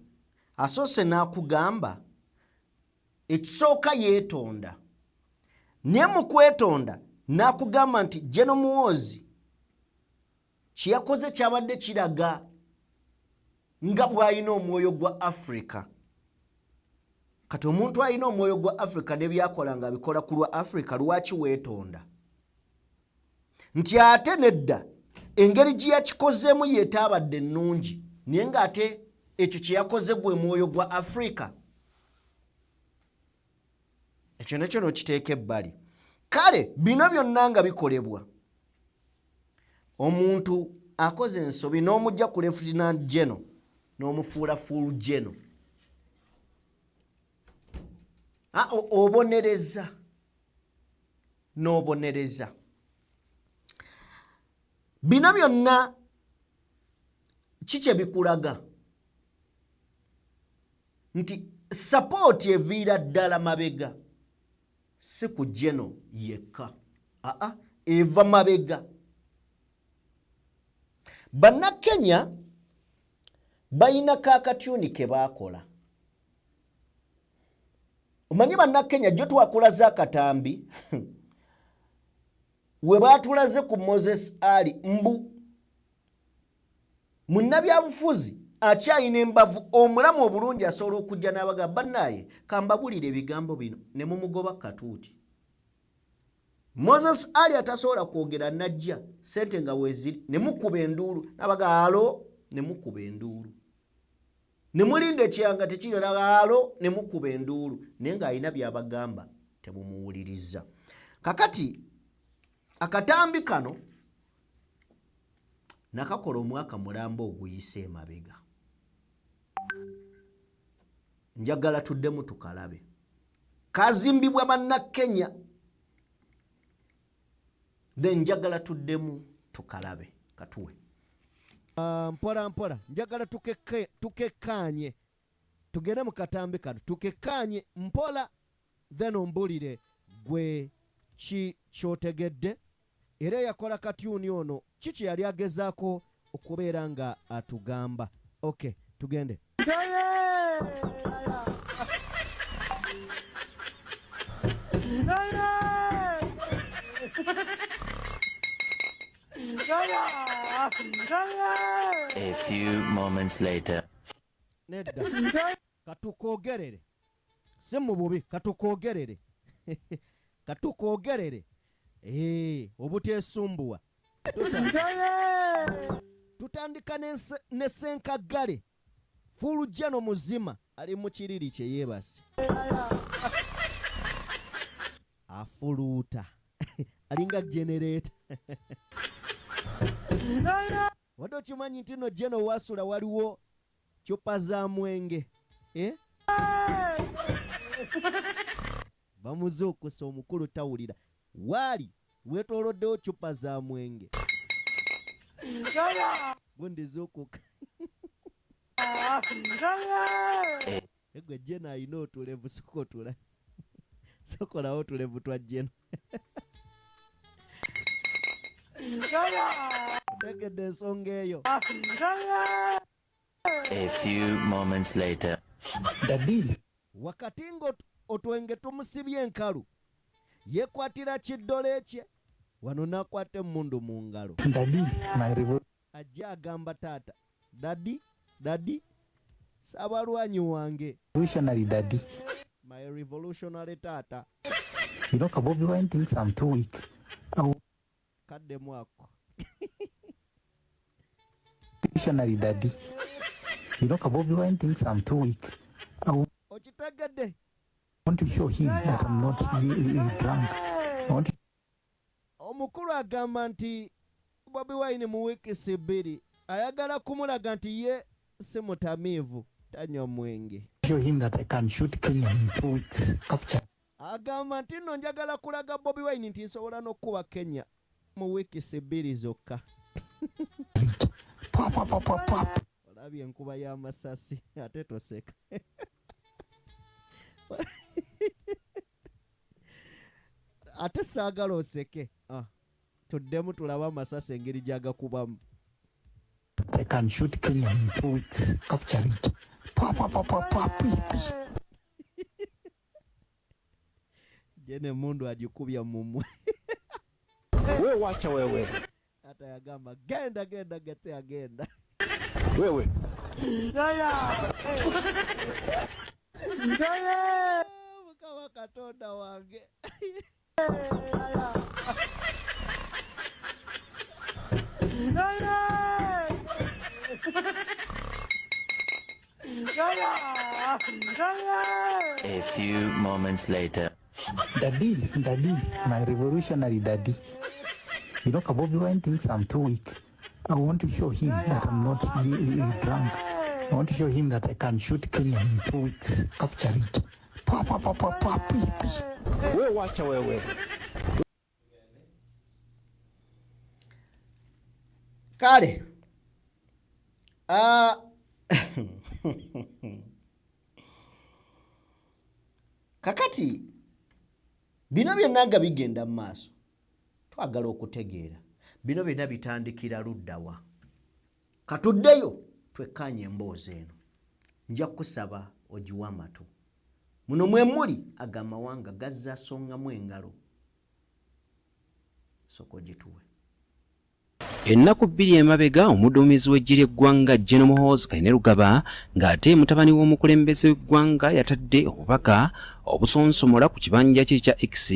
asoose n'akugamba ekisooka yeetonda, naye mu kwetonda n'akugamba nti General Muhoozi kyeyakoze kyabadde kiraga nga bw'alina omwoyo gwa Africa. Kati omuntu alina omwoyo gwa Africa ne byakola nga bikola ku lwa Africa, lwaki weetonda? Nti ate nedda engeri gye yakikozeemu yeetaabadde ennungi, naye ng'ate ekyo kye yakoze gwe mwoyo gwa Africa. Ekyo nakyo n'okiteeka ebbali. Kale bino byonna nga bikolebwa, omuntu akoze ensobi n'omujja ku Lieutenant General n'omufuula full General, obonereza n'obonereza. Bino byonna kikye bikulaga nti support eviira ddala mabega si ku General yekka, eva mabega. Bannakenya bayina kaakatyuni ke baakola. Omanyi bannakenya gye twakulaze akatambi we baatulaze ku Moses Ali mbu munnabyabufuzi akyayina embavu omulamu obulungi asobola okujja n'abagamba bannaaye kambabulire ebigambo bino ne mumugoba katuuti. Moses Ali atasobola kwogera najja sente nga weeziri ne mukuba enduulu n'abaga alo ne mukuba enduulu. Ne mulinda ekyanga tekiri alo ne mukuba enduulu naye ng'alina byabagamba temumuwuliriza. Kakati akatambi kano nakakola omwaka mulamba oguyise emabega. Njagala tuddemu tukalabe. Kazimbibwa bannakenya. Then njagala tuddemu tukalabe katuwe. Mpola mpola njagala tukekanye tugende mu katambi kano tukekanye mpola, then ombulire gwe ki kyotegedde era yakola katyuni ono kiki yali agezaako okubeera nga atugamba. Okay, tugende. A few moments later. Nedda katukogerere si mu bubi, katukogerere katukogerere obuteesumbuwa. Tutandika ne Senkagale Full General muzima ali mu kiriri kye yeebase afuluuta alinga generator. Wadde okimanyi nti no General wasula waliwo chupa za mwenge bamuzuukusa omukulu tawulira waali weetooloddewo chupa za mwenge bundizuukuka egwe General ayina otulevu sokotula sokolawo otulevu twa General. Tegedde ensonga eyo. A few moments later. Wakati ngo otwenge tumusibye enkalu yekwatira kiddole kye wano nakwata emmundu mu ngalo. Ajja agamba taata dadi Sabalwanyi wange. Revolutionary daddy. My revolutionary taata. You know, Bobi Wine thinks I'm too weak. Kadde mwako. Missionary daddy. You know, Bobi Wine thinks I'm too weak. Ochitegedde. I want to show him that I'm not drunk. I want to... Omukulu agamba nti Bobi Wine mu wiiki bbiri ayagala kumulaga nti ye si mutamiivu tanywa mwenge. Show him that I can shoot Kenya in 2 weeks. Capture. Agamba nti nno njagala kulaga Bobi Wine nti nsobola n'okkuba Kenya mu wiiki bbiri zokka. Olabye enkuba y'amasasi ate toseka. Ate saagala oseke. Tuddemu tulaba amasasi engeri gy'agakubamu. I can shoot Kenya in 2 weeks. Capture it. Jene mundu ajikubya mumwe. Wewe wacha wewe. Hata yagamba genda gete agenda. Wewe. Ngaya. Mukawa Katonda wange. A few moments later. Daddy, my revolutionary daddy. You know, Bobi Wine thinks I'm too weak. I want to show him that I'm not drunk. I want to show him that I can shoot Kenya in 2 weeks. Capture it. Wewe wacha wewe. Kale. Kakati bino byonna nga bigenda mu maaso twagala okutegeera bino byonna bitandikira luddawa. Katuddeyo twekkaanye emboozi eno nja kusaba ogiwa amatu. Muno mwe muli agamawanga gazza songamu engalo. Soko gituwe. Ennaku bbiri emabega omuduumizi w'eggye ly'eggwanga General Muhoozi Kainerugaba ng'ate mutabani w'omukulembeze w'eggwanga yatadde obubaka obusonsomola ku kibanja kye ekya X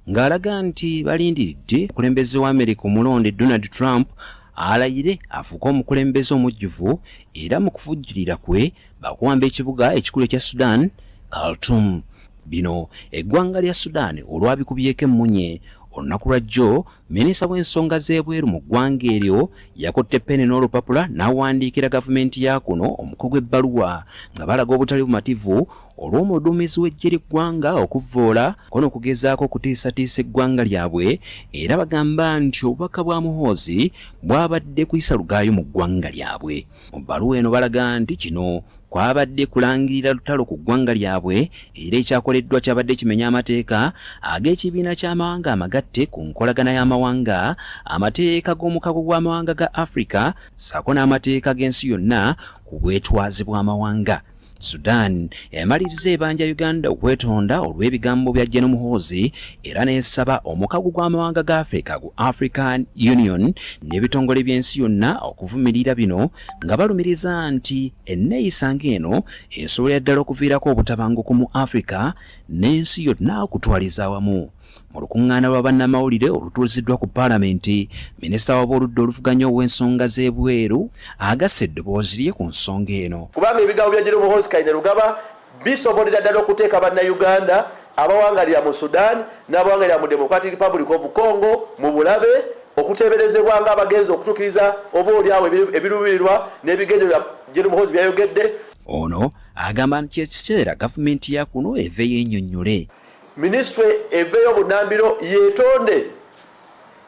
ng'alaga nti balindiridde omukulembeze wa America omulonde Donald Trump alayire afuuke omukulembeze omujjuvu era mu kufujjirira kwe bakuwamba ekibuga ekikulu ekya Sudan, Khartoum. Bino eggwanga lya Sudan olwabikubyeko emmunye. Olunaku lwajjo minisita w'ensonga z'ebweru mu ggwanga eryo yakotte pene n'olupapula n'awandiikira gavumenti ya kuno omuko gw'ebbaluwa nga balaga obutali bumativu olw'omuduumizi w'eggye ly'eggwanga okuvvoola kono okugezaako okutiisatiisa eggwanga lyabwe era bagamba nti obubaka bwa Muhoozi bwabadde kuyisa lugaayo mu ggwanga lyabwe. Mu bbaluwa eno balaga nti kino kwabadde kulangirira lutalo ku ggwanga lyabwe era ekyakoleddwa kyabadde kimenya amateeka ag'ekibiina ky'amawanga amagatte ku nkolagana y'amawanga, amateeka g'omukago gw'amawanga ga Africa ssaako n'amateeka g'ensi yonna ku bwetwaze bw'amawanga. Sudan emaliriza ebanja Uganda okwetonda olw'ebigambo bya General Muhoozi era n'esaba omukago gw'amawanga ga Africa gu African Union n'ebitongole by'ensi yonna okuvumirira bino nga balumiriza nti enneeyisa ng'eno esobola ddala okuviirako obutabanguko mu Africa n'ensi yonna okutwaliza awamu. Mu lukuŋŋaana lwa bannamawulire olutuuziddwa ku paalamenti, minisita w'abooludda oluvuganya ow'ensonga z'ebweru agasse eddoboozi lye ku nsonga eno. Kubanga ebigambo bya General Muhoozi Kainerugaba bisobolera ddala okuteeka bannayuganda abawangalira mu Sudan n'abawangalira mu Democratic Republic of Congo mu bulabe okuteeberezebwa nga abagenzi okutuukiriza oboolyawo ebiruubirirwa n'ebigendererwa General Muhoozi byayogedde. Ono agamba nti ekiseera gavumenti ya kuno eveeyo ennyonnyole. Ministry eveeyo bunambiro yeetonde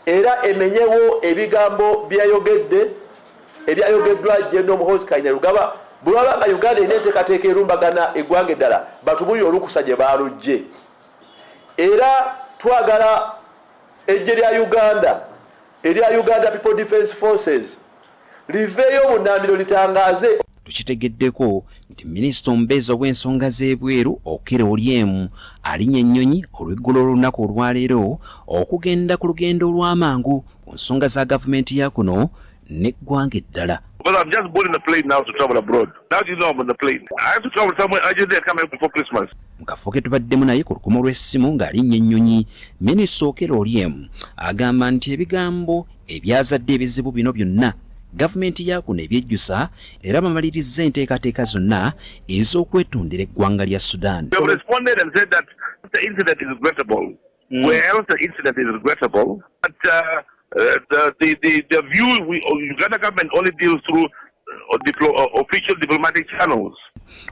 era emenyewo ebigambo ebyayogeddwa General Muhoozi Kainerugaba bulwabanga Uganda erina enteekateeka erumbagana eggwanga eddala batubulire olukusa gye baalugye. Era twagala eggye lya Uganda People Defence Forces liveeyo bunambiro litangaaze. Tukitegeddeko nti minisita omubeezi w'ensonga z'ebweru Okello Oryem alinnya ennyonyi olw'eggulu olunaku olwaleero okugenda ku lugendo olw'amangu ku nsonga za gavumenti ya kuno n'eggwanga eddala. Because I'm just boarding the plane now to travel abroad. Now you know I'm on the plane. I have to travel somewhere urgently and come back before Christmas. Mu kafo ke tubaddemu naye ku lukomo lw'essimu ng'alinnya ennyonyi, Minisita Okello Oryem agamba nti ebigambo ebyazadde ebizibu bino byonna gavumenti ya kuno ebyejjusa era bamalirizza enteekateeka zonna ez'okwetondera eggwanga lya Sudan. They have responded and said that the incident is regrettable. Well, the incident is regrettable, but the view Uganda government only deals through official diplomatic channels.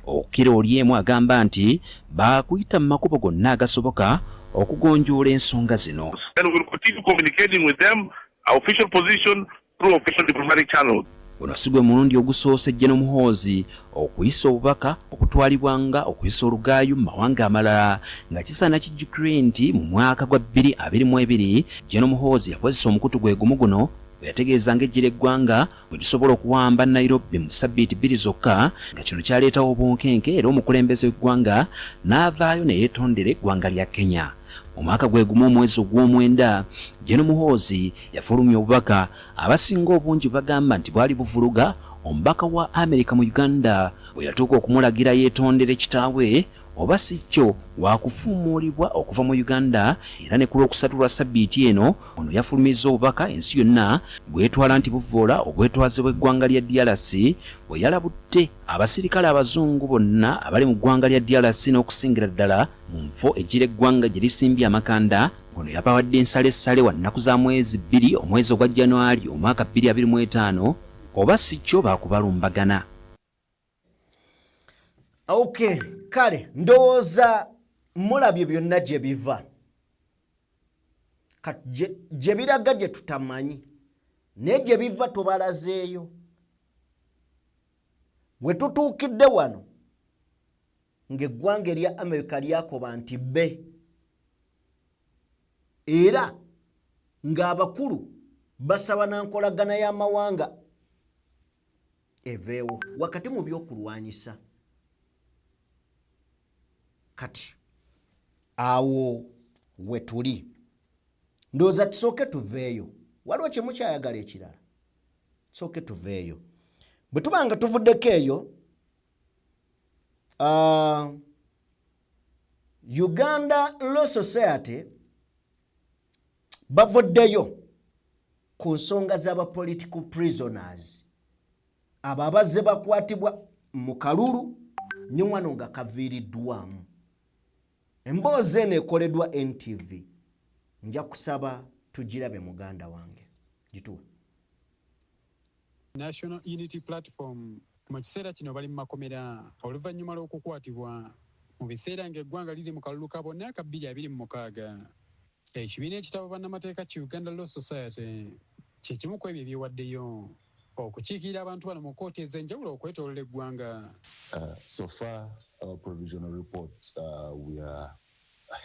Okello Oryem agamba nti baakuyita mu makubo gonna agasoboka okugonjoola ensonga zino. And we will continue communicating with them, our official position, through official diplomatic channels. Guno si gwe mulundi ogusoose General Muhoozi okuyisa obubaka okutwalibwanga okuyisa olugaayo mu mawanga amalala nga kisaana kijjukire nti mu mwaka gwa 2022 General Muhoozi yakozesa omukutu gwe gumu guno bwe yategeezanga eggye ly'eggwanga bwe lisobola okuwamba Nairobi mu ssabbiiti 2 zokka nga kino kyaleetawo obunkenke era omukulembeze w'eggwanga n'avaayo ne yeetondera eggwanga lya Kenya. Mu mwaka gwe gumu omwezi ogw'omwenda General Muhoozi yafulumya obubaka abasinga obungi bagamba nti bwali buvuluga omubaka wa Amerika mu Uganda bwe yatuuka okumulagira yeetondere kitaawe oba si kyo waakufuumuulibwa okuva mu Uganda era ne ku lwokusatu lwa ssabbiiti eno ono yafulumizza obubaka ensi yonna bwetwala nti buvoola obwetwaze bw'eggwanga lya DRC bwe yalabutte abasirikale abazungu bonna abali mu ggwanga lya DRC n'okusingira ddala mu nfo ejjira eggwanga gye lisimbye amakanda. Ono yabawadde ensalessale wa nnaku za mwezi 2 omwezi ogwa January omwaka 2025 oba si kyo baakubalumbagana. Okay, kale ndowooza mulabye byonna gye biva gye biraga gye tutamanyi naye gye biva tubalazeeyo. Bwe tutuukidde wano ng'eggwanga erya Amerika lyakoba nti bbe era ng'abakulu basaba na nkolagana y'amawanga eveewo wakati mu by'okulwanyisa. Kati awo we tuli ndowooza tusooke tuveeyo. Waliwo kye mukyayagala ekirala? Tusooke tuveeyo. Bwe tuba nga tuvuddeko eyo Uganda Law Society bavuddeyo ku nsonga z'aba-political prisoners abo abazze bakwatibwa mu kalulu ne wano nga kaviiriddwamu. Emboozi eno ekoleddwa NTV. Nja kusaba tugirabe muganda wange. Gituwa. National Unity Platform mu kiseera kino bali mu makomera oluvannyuma lw'okukwatibwa mu biseera ng'eggwanga liri mu kalulu ka bonna ka 2026. Ekibiina ekitabo bannamateeka ki Uganda Law Society kye kimu ku ebyo ebyewaddeyo okukiikirira abantu bano mu kkooti ez'enjawulo okwetoolola eggwanga. So far, our provisional reports, we are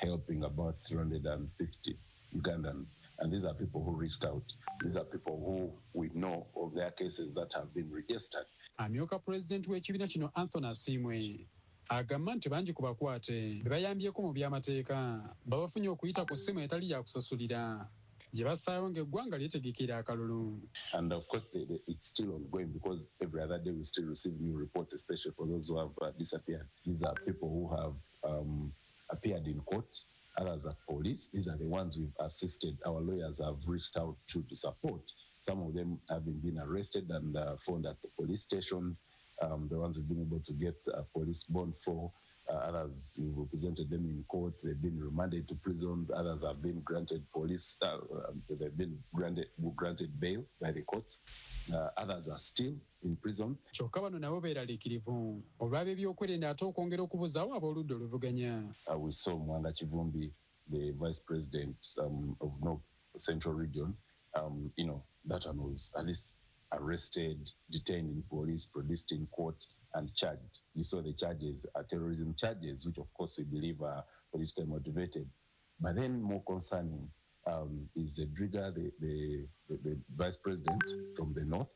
helping about 350 Ugandans. And these are people who reached out. These are people who we know of their cases that have been registered. Amyuka President w'ekibiina kino Anthony Asiimwe agamba nti bangi ku bakwate be bayambyeko mu by'amateeka babafunye okuyita ku ssimu etali ya kusasulira gye bassaayo ng'eggwanga lyetegekera akalulu. And of course, it's still ongoing because every other day we still receive new reports, especially for those who have disappeared. These are people who have appeared in court, others at police. These are the ones we've assisted. Our lawyers have reached out to support. Some of them have been arrested and found at the police stations. The ones we've been able to get police bond for. Others, we've represented them in court. They've been remanded to prisons. Others have been granted police. They've been granted bail by the courts. Others are still in prison. Kyokka bano nabo beeraliikirivu olw'ab'ebyokwerinda ebyokwerinda ate okwongera okubuzaawo ab'oludda oluvuganya. We saw Mwanga Kivumbi, the vice president of North Central Region. That one was at least arrested, detained in police, produced in court, and charged. You saw the charges are terrorism charges, which of course we believe are politically motivated. But then more concerning is Driga, the vice president from the north,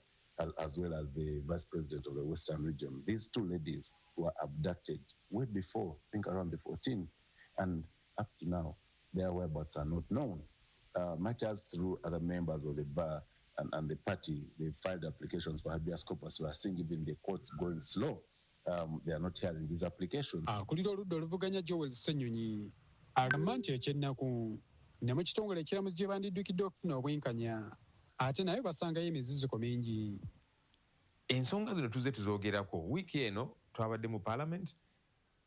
as well as the vice president of the Western region. These two ladies were abducted way before, I think around the 14th, and up to now, their whereabouts are not known. Much as through other members of the bar, and the party, they filed applications for habeas corpus. We are seeing even the courts going slow. They are not hearing these applications. Kulira oludda oluvuganya Joel Ssenyonyi agamba nti ekyennaku ne mu kitongole ekiramuzi gye bandiddukidde okufuna obwenkanya ate naye basangayo emiziziko mingi. Ensonga zino tuze tuzoogerako wiiki eno twabadde mu parliament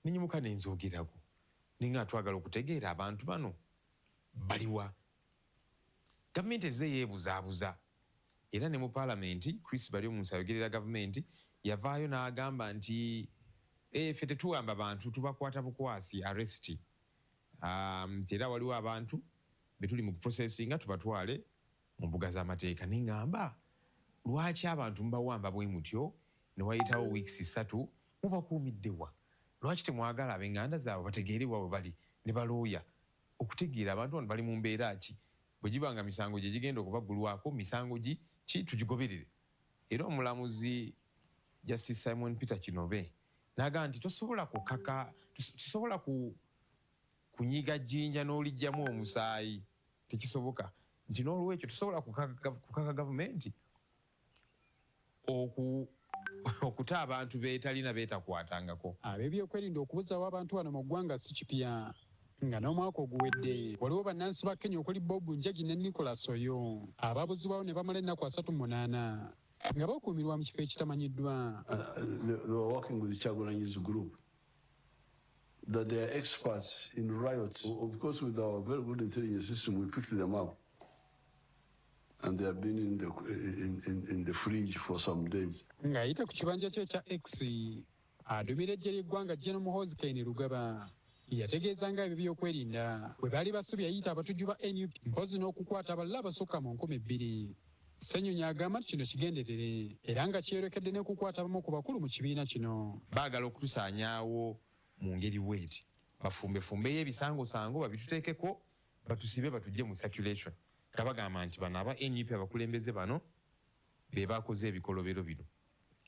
ninyimuka nenzoogerako ninga twagala okutegeera abantu bano baliwa. Gavumenti ezze yeebuzaabuza era ne mu parliament Chris bali omuntu ayogerera gavumenti yavaayo n'agamba nti ffe tetuwamba abantu tubakwata bukwasi arresti. Era waliwo abantu betuli mu processinga tubatwale mu mbuga z'amateeka. Ningamba lwaki abantu mbawamba bwe mutyo ne wayitawo weeks 3 mubakuumiddewa? Lwaki temwagala ab'enganda zaabwe bategeere waabwe bali ne balooya okutegeera abantu bano bali mu mbeera ki? Bwe gibanga misango gye gigenda okubaggulwako misango ki tugigoberere. Era omulamuzi Justice Simon Peter Kinobe n'agamba nti tosobola kunyiga jjinja n'olijjamu omusaayi, tekisoboka. Nti n'olwekyo tusobola kukaka gavumenti okuta abantu beetalina beetakwatangako. Ab'ebyokwerinda okubuzaawo abantu wano mu ggwanga si kipya. Nga n'omwaka oguwedde waliwo bannansi ba Kenya okuli Bob Njagi ne Nicholas Oyo abaabuzibwawo ne bamala ennaku 38 nga bakuumirwa mu kifo ekitamanyiddwa. They were working with the Chagulanyi's group, that they are experts in riots. Of course, with our very good intelligence system, we picked them up, and they have been in the fridge for some days. Ng'ayita ku kibanja kye ekya X adumira eggye ly'eggwanga General Muhoozi Kainerugaba yategeeza nga ebyo by'okwerinda bwe baali basubye yayita abatujju ba NUP mpozi n'okukwata abalala abasukka mu 2,000. Ssenyonyi agamba nti kino kigenderere era nga kyerekedde ne kukwata abamu ku bakulu mu kibiina kino. Baagala okutusaanyaawo mu ngeri bweti bafumbefumbeyo ebisangosango babituteekeko batusibe batujje mu circulation. Kabagamba nti bano aba NUP abakulembeze bano be bakoze ebikolobero bino.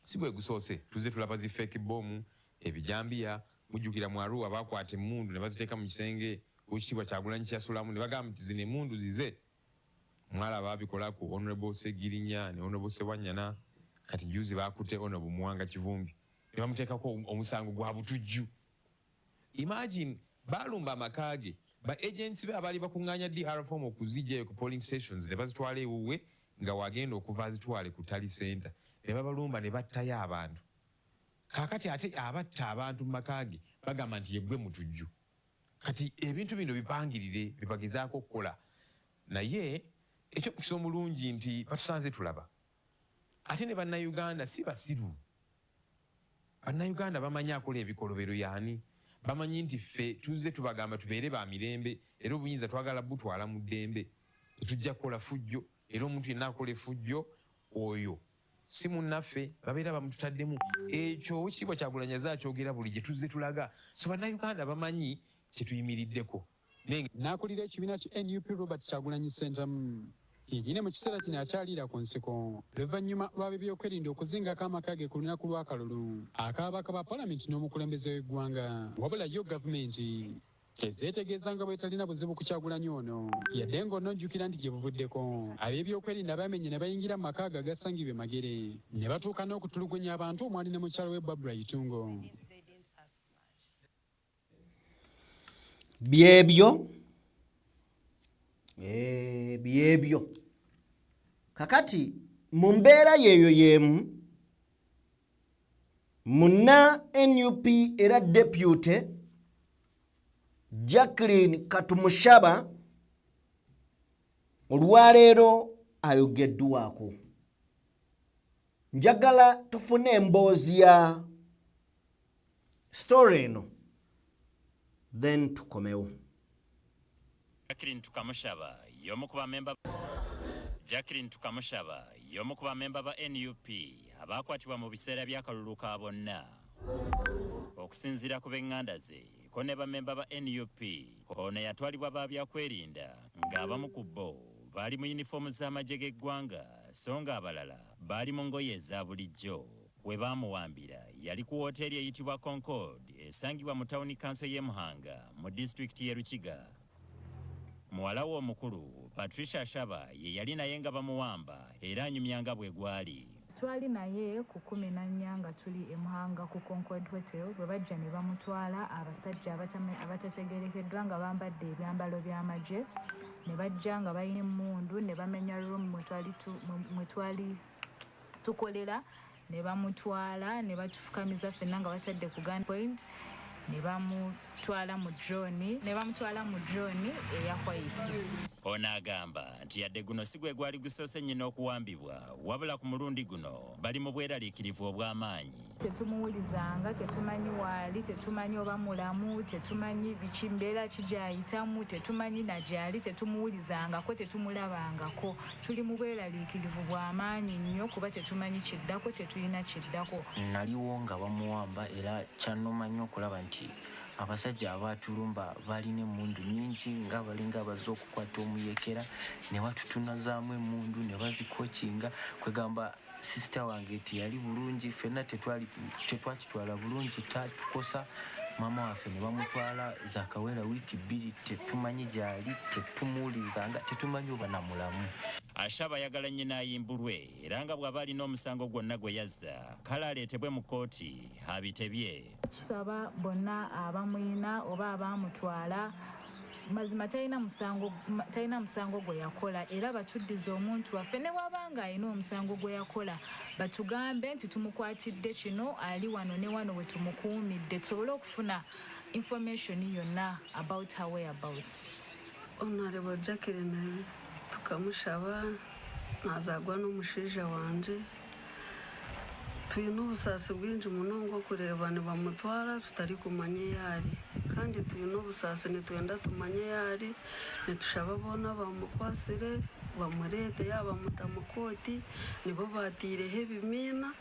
Si bwe gusoose tuze tulaba zi fake bomb ebijambiya mujjukira mu Arua bakwata emmundu ne baziteeka mu kisenge Oweekitiibwa Kyagulanyi kyasulamu ne bagamba nti zino emmundu zize. Mwala babikolako Honorable Segirinya ne Honorable Sewanyana, kati juzi bakutte Honorable Muwanga Kivumbi ne bamuteekako omusango gwa butujju. Imagine balumba amakaage ba agency be abaali bakuŋŋaanya DR form okuzijjayo ku polling stations ne bazitwala ewuwe nga wagenda okuva azitwale ku Tally Center ne babalumba ne battayo abantu. Kakati ate abatta abantu mu makaage bagamba nti yeggwe mutujju. Kati ebintu bino bipangirire bibagezaako okukola. Naye ekyokukisa omulungi nti batusanze tulaba. Ate ne bannayuganda si basiru. Bannayuganda bamanyi akola ebikolobero yaani. Bamanyi nti ffe tuzze tubagamba tubeere ba mirembe era obuyinza twagala butwala mu ddembe. Tetujja kukola fujjo era omuntu yenna akola effujjo oyo si munnaffe babeera bamututaddemu. Ekyo Oweekitiibwa Kyagulanyi akyogera buli gye tuzze tulaga. So bannayuganda bamanyi kye tuyimiriddeko. N'akulira ekibiina ki NUP Robert Kyagulanyi Ssentamu yegine mu kiseera kino akyaliira ku nsiko oluvannyuma lw'ab'ebyokwerinda okuzingako amakaage ku lunaku lw'akalulu ak'ababaka ba paalamenti n'omukulembeze w'eggwanga. Wabula yo gavumenti tezeetegeeza nga bwe talina buzibu ku Kyagulanyi ono yadde ng'onojjukira nti gye buvuddeko ab'ebyokwerinda bamenye ne bayingira mu makaaga agasangibwa e Magere ne batuuka n'okutulugunya abantu omwali ne mukyalo we Barbara Itungo. byebyo kakati mu mbeera yeeyo yeemu munna NUP era deputy Jacqueline Katumushaba olwaleero ayogeddwako. Njagala tufune emboozi ya story eno then tukomewo. Jacqueline Tukamushaba y'omu ku bamemba ba NUP abaakwatibwa mu biseera by'akalulu ka bonna. Okusinziira ku b'enganda ze ko ne bamemba ba NUP ono yatwalibwa ba byakwerinda ng'abamu ku bo baali mu yunifoomu z'amagye g'eggwanga so nga abalala baali mu ngoye eza bulijjo. We baamuwambira yali ku woteeri eyitibwa Concord esangibwa mu tawuni kanso y'e Muhanga mu disitulikiti y'e Lukiga. muwala we omukulu Patricia Shaba ye yali naye nga bamuwamba era anyumyanga bwe gwali. Twali naye ku 14 nga tuli e Muhanga ku Concord Hotel bwe bajja ne bamutwala abasajja abatategerekeddwa nga bambadde ebyambalo by'amagye ne bajja nga bayina emmundu ne bamenya room mwe twali tukolera ne bamutwala ne batufukamiza ffenna nga batadde ku gunpoint ne bamutwala mu drone eya white. Ono agamba nti yadde guno si gwe gwali gusoose nnyina okuwambibwa wabula ku mulundi guno bali mu bweraliikirivu obw'amaanyi. Tetumuwulizanga, tetumanyi waali, tetumanyi oba mulamu, tetumanyi biki mbeera kijayitamu, tetumanyi nagyali, tetumuwulizangako, tetumulabangako. Tuli mu bweraliikirivu bw'amaanyi nnyo kuba tetumanyi kiddako, tetulina kiddako. Naliwo nga bamuwamba era kyannuma nnyo okulaba nti abasajja abaatulumba balina emmundu nnyingi nga balinga abazze okukwata omuyekera ne batutunazaamu emmundu ne bazikokinga kwegamba sisita wange teyali bulungi ffenna tetwakitwala bulungi kyatukosa maama waffe ne bamutwala zakawera wiiki 2 tetumanyi gyali tetumuwulizanga tetumanyi oba namulamu. Ashaba ayagala nnyina ayimbulwe era nga bw'aba alina omusango gwonna gwe yazza kale aleetebwe mu kkooti abitebye. Tusaba bonna abamuyina oba abamutwala mazima talina musango gwe yakola era batuddiza omuntu waffe ne bw'abanga alina omusango gwe yakola batugambe nti tumukwatidde kino ali wano ne wano we tumukuumidde tusobole okufuna information yonna about her whereabouts. Honorable Jacqueline tukamushaba nazagwa n'omushaija wanje tuyina obusaasi bwingi munonga okureeba nibamutwara tutari kumanya yaari kandi tuyina obusaasi nitwenda tumanye yaari nitushaba boona bamukwasire bamureete yaba mutamukooti nibo batiireho ebimiina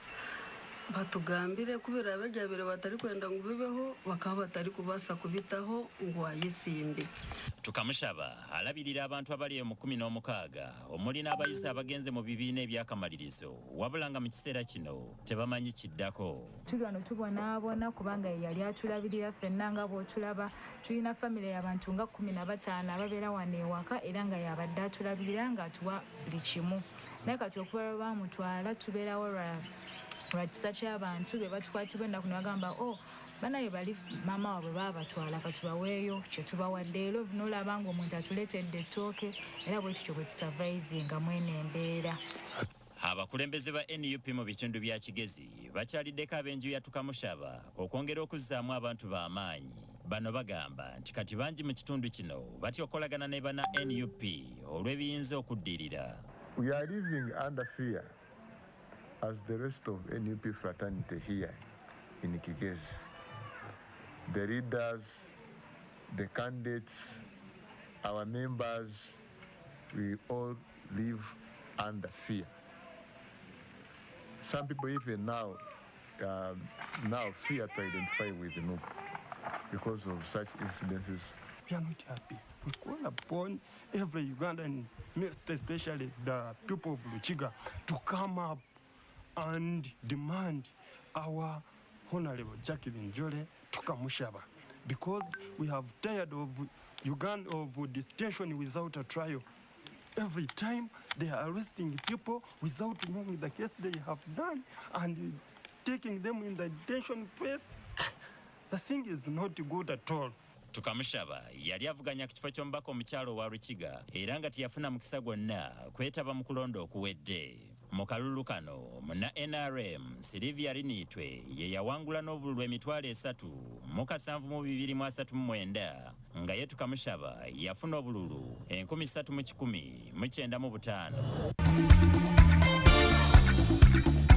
batugambire kubera begyabire batari kwenda ngu bibeho bakaba batari kubaasa kubitaho ngu ayisimbe. Tukamushaba alabirira abantu abali mu 16 omuli n'abayisa abagenze mu bibiina ebyakamalirizo wabula nga mu kiseera kino tebamanyi kiddako. Tuli wano tubonaabona kubanga yali atulabirira ffenna nga bw'otulaba tulina famire y'abantu nga 15 ababeera wano ewaka era nga yabadde atulabirira nga atuwa buli kimu naye kati okuba bamutwala tubeerawo lwakisa ky'abantu be batukwatibwa ennaku ne bagamba banaye bali maama waabwe baabatwala katubaweeyo kyetubawadde era nolaba nga omuntu atuleetedde ettooke era bwe tutyo bwe tusurvivinga mwene embeera. Abakulembeze ba NUP mu bitundu bya Kigezi bakyaliddeko ab'enju ya Tukamushaba okwongera okuzzaamu abantu b'amaanyi. Bano bagamba nti kati bangi mu kitundu kino batya okukolagana ne bana NUP olw'ebiyinza okuddirira. We are living under fear as the rest of NUP fraternity here in Kigezi. The leaders, the candidates, our members, we all live under fear. Some people even now fear to identify with NUP because of such incidences. We are not happy. We call upon every Ugandan, especially the people of Luchiga, to come up and demand our Honorable Jacqueline Jole Tukamushaba, because we have tired of Uganda of detention without a trial. Every time they are arresting people without knowing the case they have done and taking them in the detention place. The thing is not good at all. Tukamushaba yali avuganya ku kifo ky'omubaka omukyalo wa Lukiga era nga teyafuna mukisa gwonna kwetaba mu kulonda okuwedde. Mu kalulu kano muna NRM Sylvia Rinitwe ye yawangula n'obululu emitwalo 3,739 nga ye Tukamushaba yafuna obululu 3,195.